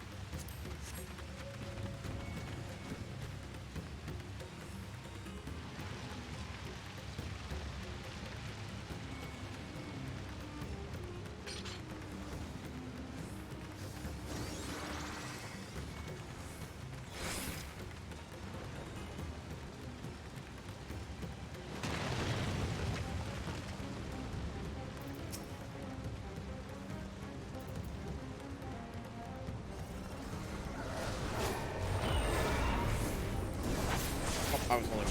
I was only...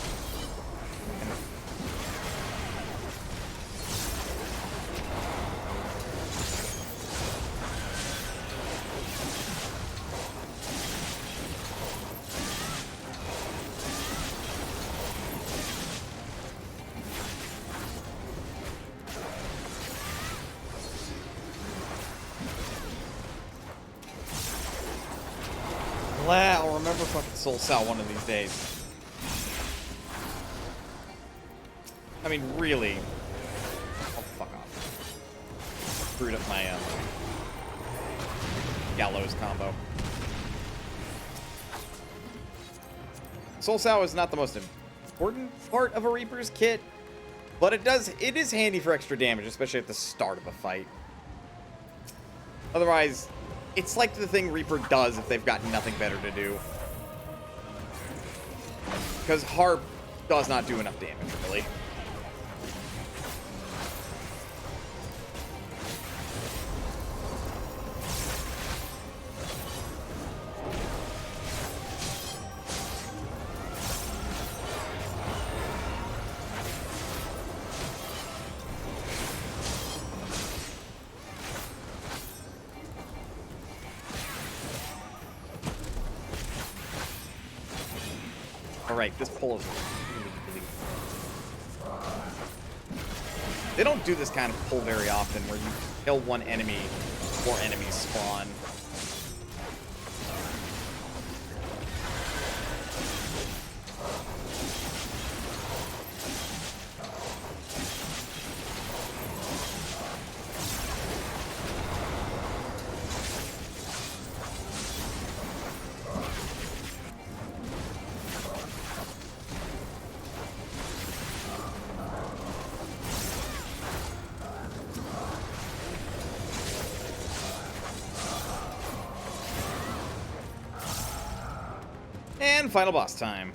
I'll remember fucking Soul Sal one of these days. I mean, really. Oh, fuck off. Screwed up my Gallows combo. Soul Sal is not the most important part of a Reaper's kit, but it is handy for extra damage, especially at the start of a fight. Otherwise, it's like the thing Reaper does if they've got nothing better to do. Because Harp does not do enough damage, really. Alright, this pull is really... They don't do this kind of pull very often, where you kill one enemy before enemies spawn. And final boss time.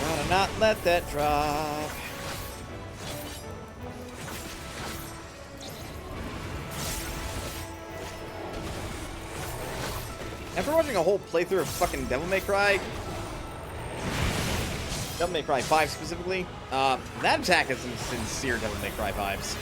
Gotta not let that drop. After watching a whole playthrough of fucking Devil May Cry 5 specifically, that attack has some sincere Devil May Cry vibes.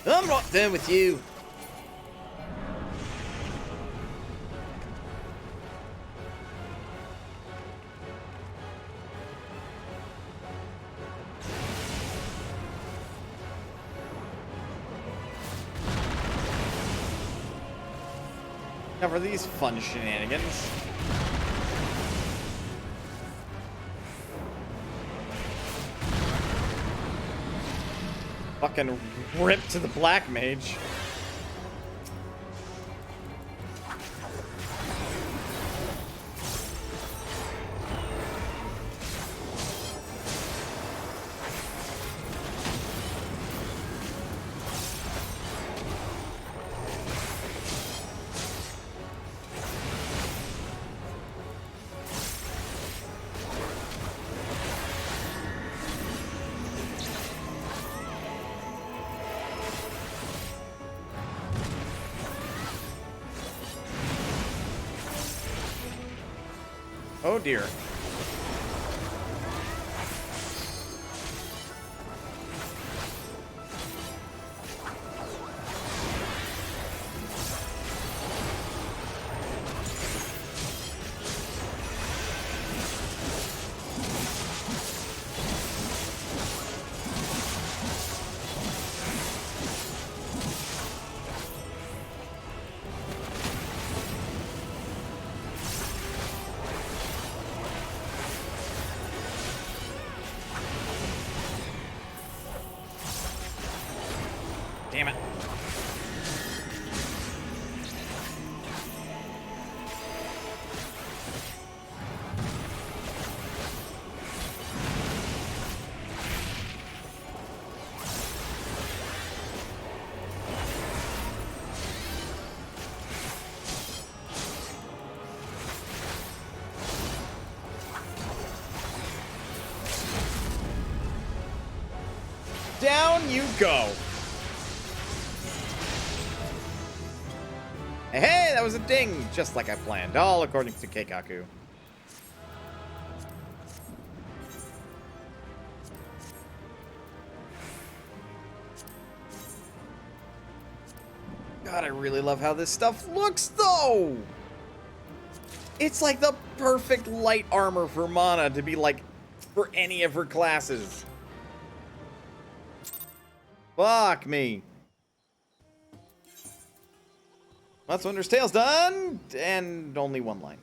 I'm not done with you. Now for these fun shenanigans. Fucking rip to the black mage. Oh dear. Damn it. Down you go. Hey, that was a ding, just like I planned, all according to Keikaku. God, I really love how this stuff looks, though! It's like the perfect light armor for Mana to be like, for any of her classes. Fuck me. That's Winter's Tale's done, and only one line.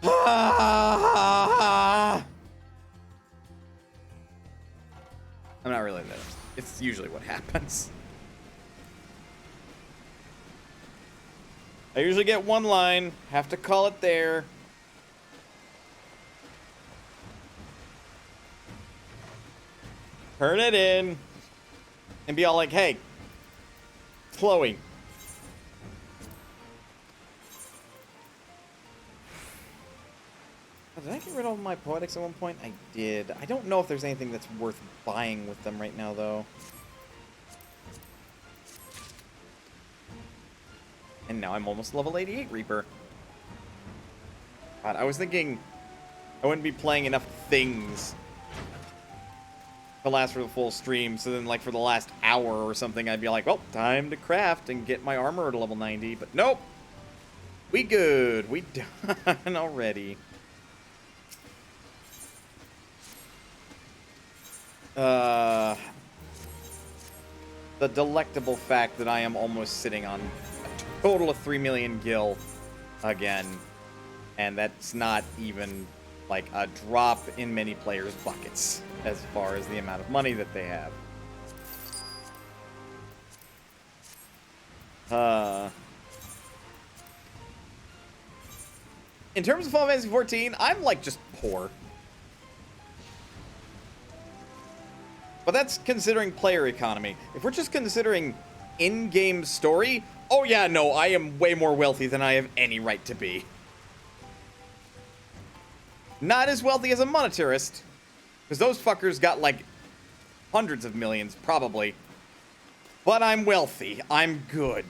I'm not really that. It's usually what happens. I usually get one line. Have to call it there. Turn it in. And be all like, hey, Chloe. Oh, did I get rid of my poetics at one point? I did. I don't know if there's anything that's worth buying with them right now, though. And now I'm almost level 88 Reaper. God, I was thinking I wouldn't be playing enough things to last for the full stream, so then, like, for the last hour or something, I'd be like, well, time to craft and get my armor to level 90. But nope. We good. We done already. The delectable fact that I am almost sitting on a total of 3 million gil again, and that's not even like a drop in many players' buckets as far as the amount of money that they have. In terms of Final Fantasy XIV, I'm like just poor. But that's considering player economy. If we're just considering in-game story, oh yeah, no, I am way more wealthy than I have any right to be. Not as wealthy as a monetarist, because those fuckers got like hundreds of millions, probably. But I'm wealthy. I'm good.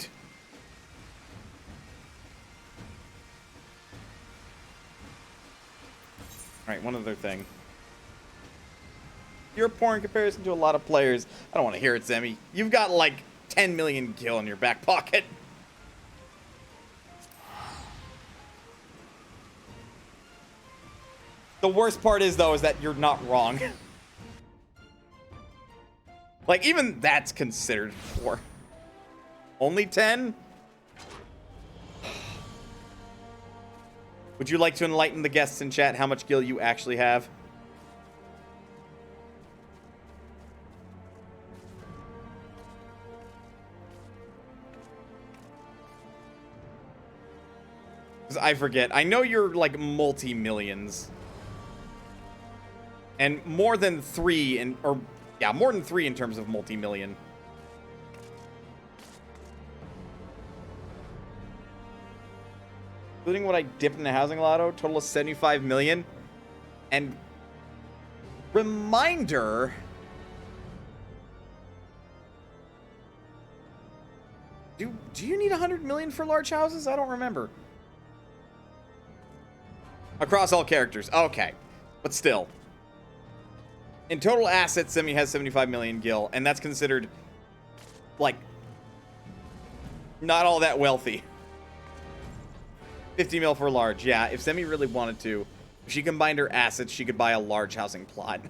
Alright, one other thing. You're poor in comparison to a lot of players. I don't want to hear it, Zemi. You've got like 10 million gil in your back pocket. The worst part is, though, is that you're not wrong. Like, even that's considered poor. Only 10? Would you like to enlighten the guests in chat how much gil you actually have? I forget. I know you're like multi-millions. And more than 3 in, or yeah, more than 3 in terms of multi-million. Including what I dipped in the housing lotto, total of 75 million. And reminder, do you need 100 million for large houses? I don't remember. Across all characters. Okay. But still. In total assets, Semi has 75 million gil, and that's considered, like, not all that wealthy. 50 mil for large. Yeah, if Semi really wanted to, if she combined her assets, she could buy a large housing plot.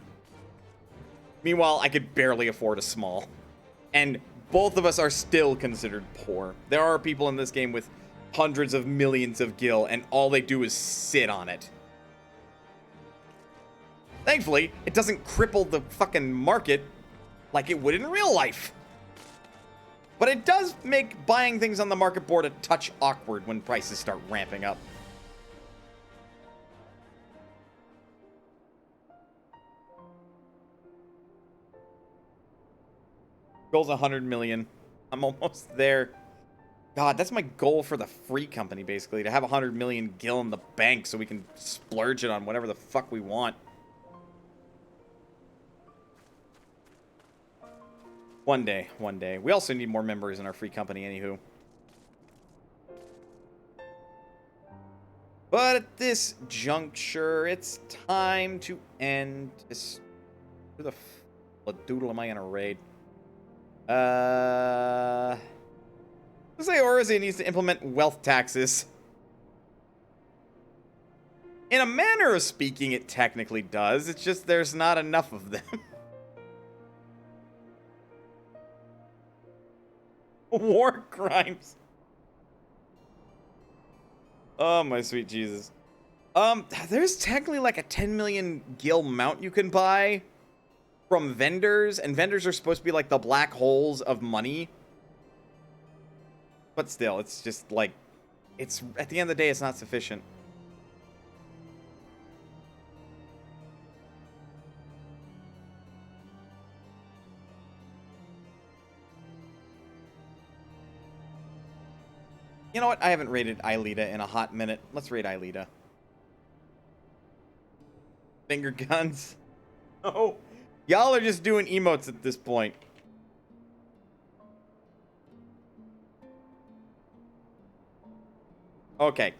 Meanwhile, I could barely afford a small. And both of us are still considered poor. There are people in this game with hundreds of millions of gil, and all they do is sit on it. Thankfully, it doesn't cripple the fucking market like it would in real life. But it does make buying things on the market board a touch awkward when prices start ramping up. Goal's 100 million. I'm almost there. God, that's my goal for the free company, basically, to have 100 million gil in the bank so we can splurge it on whatever the fuck we want. One day, one day. We also need more members in our free company, anywho. But at this juncture, it's time to end this. Who the doodle am I gonna raid? Let's say Orizay needs to implement wealth taxes. In a manner of speaking, it technically does. It's just there's not enough of them. War crimes. Oh, my sweet Jesus. There's technically like a 10 million gil mount you can buy from vendors, and vendors are supposed to be like the black holes of money. But still, it's just like it's at the end of the day, it's not sufficient. You know what? I haven't rated Ielita in a hot minute. Let's rate Ielita. Finger guns. Oh, y'all are just doing emotes at this point. Okay.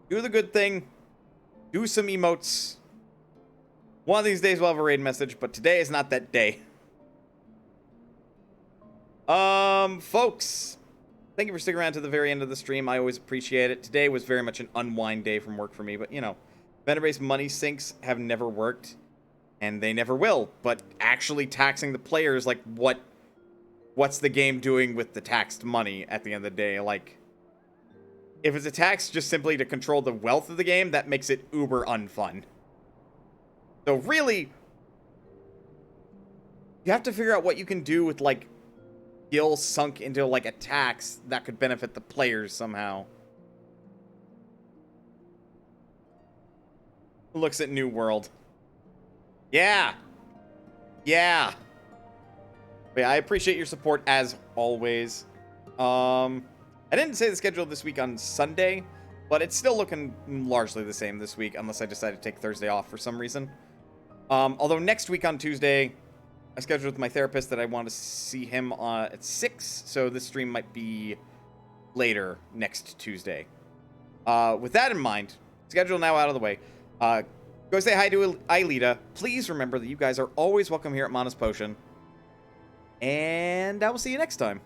Do the good thing. Do some emotes. One of these days we'll have a raid message, but today is not that day. Folks. Thank you for sticking around to the very end of the stream. I always appreciate it. Today was very much an unwind day from work for me, but you know, vendor-based money sinks have never worked, and they never will. But actually taxing the players, like, what's the game doing with the taxed money at the end of the day? Like, if it's a tax just simply to control the wealth of the game, that makes it uber unfun. So really, you have to figure out what you can do with, like, skill sunk into, like, a tax that could benefit the players somehow. Looks at New World. Yeah. Yeah. But yeah, I appreciate your support as always. I didn't say the schedule this week on Sunday, but it's still looking largely the same this week, unless I decide to take Thursday off for some reason. Although next week on Tuesday, I scheduled with my therapist that I want to see him at 6, so this stream might be later next Tuesday. With that in mind, schedule now out of the way, go say hi to Ielita. Please remember that you guys are always welcome here at Manas Potion, and I will see you next time.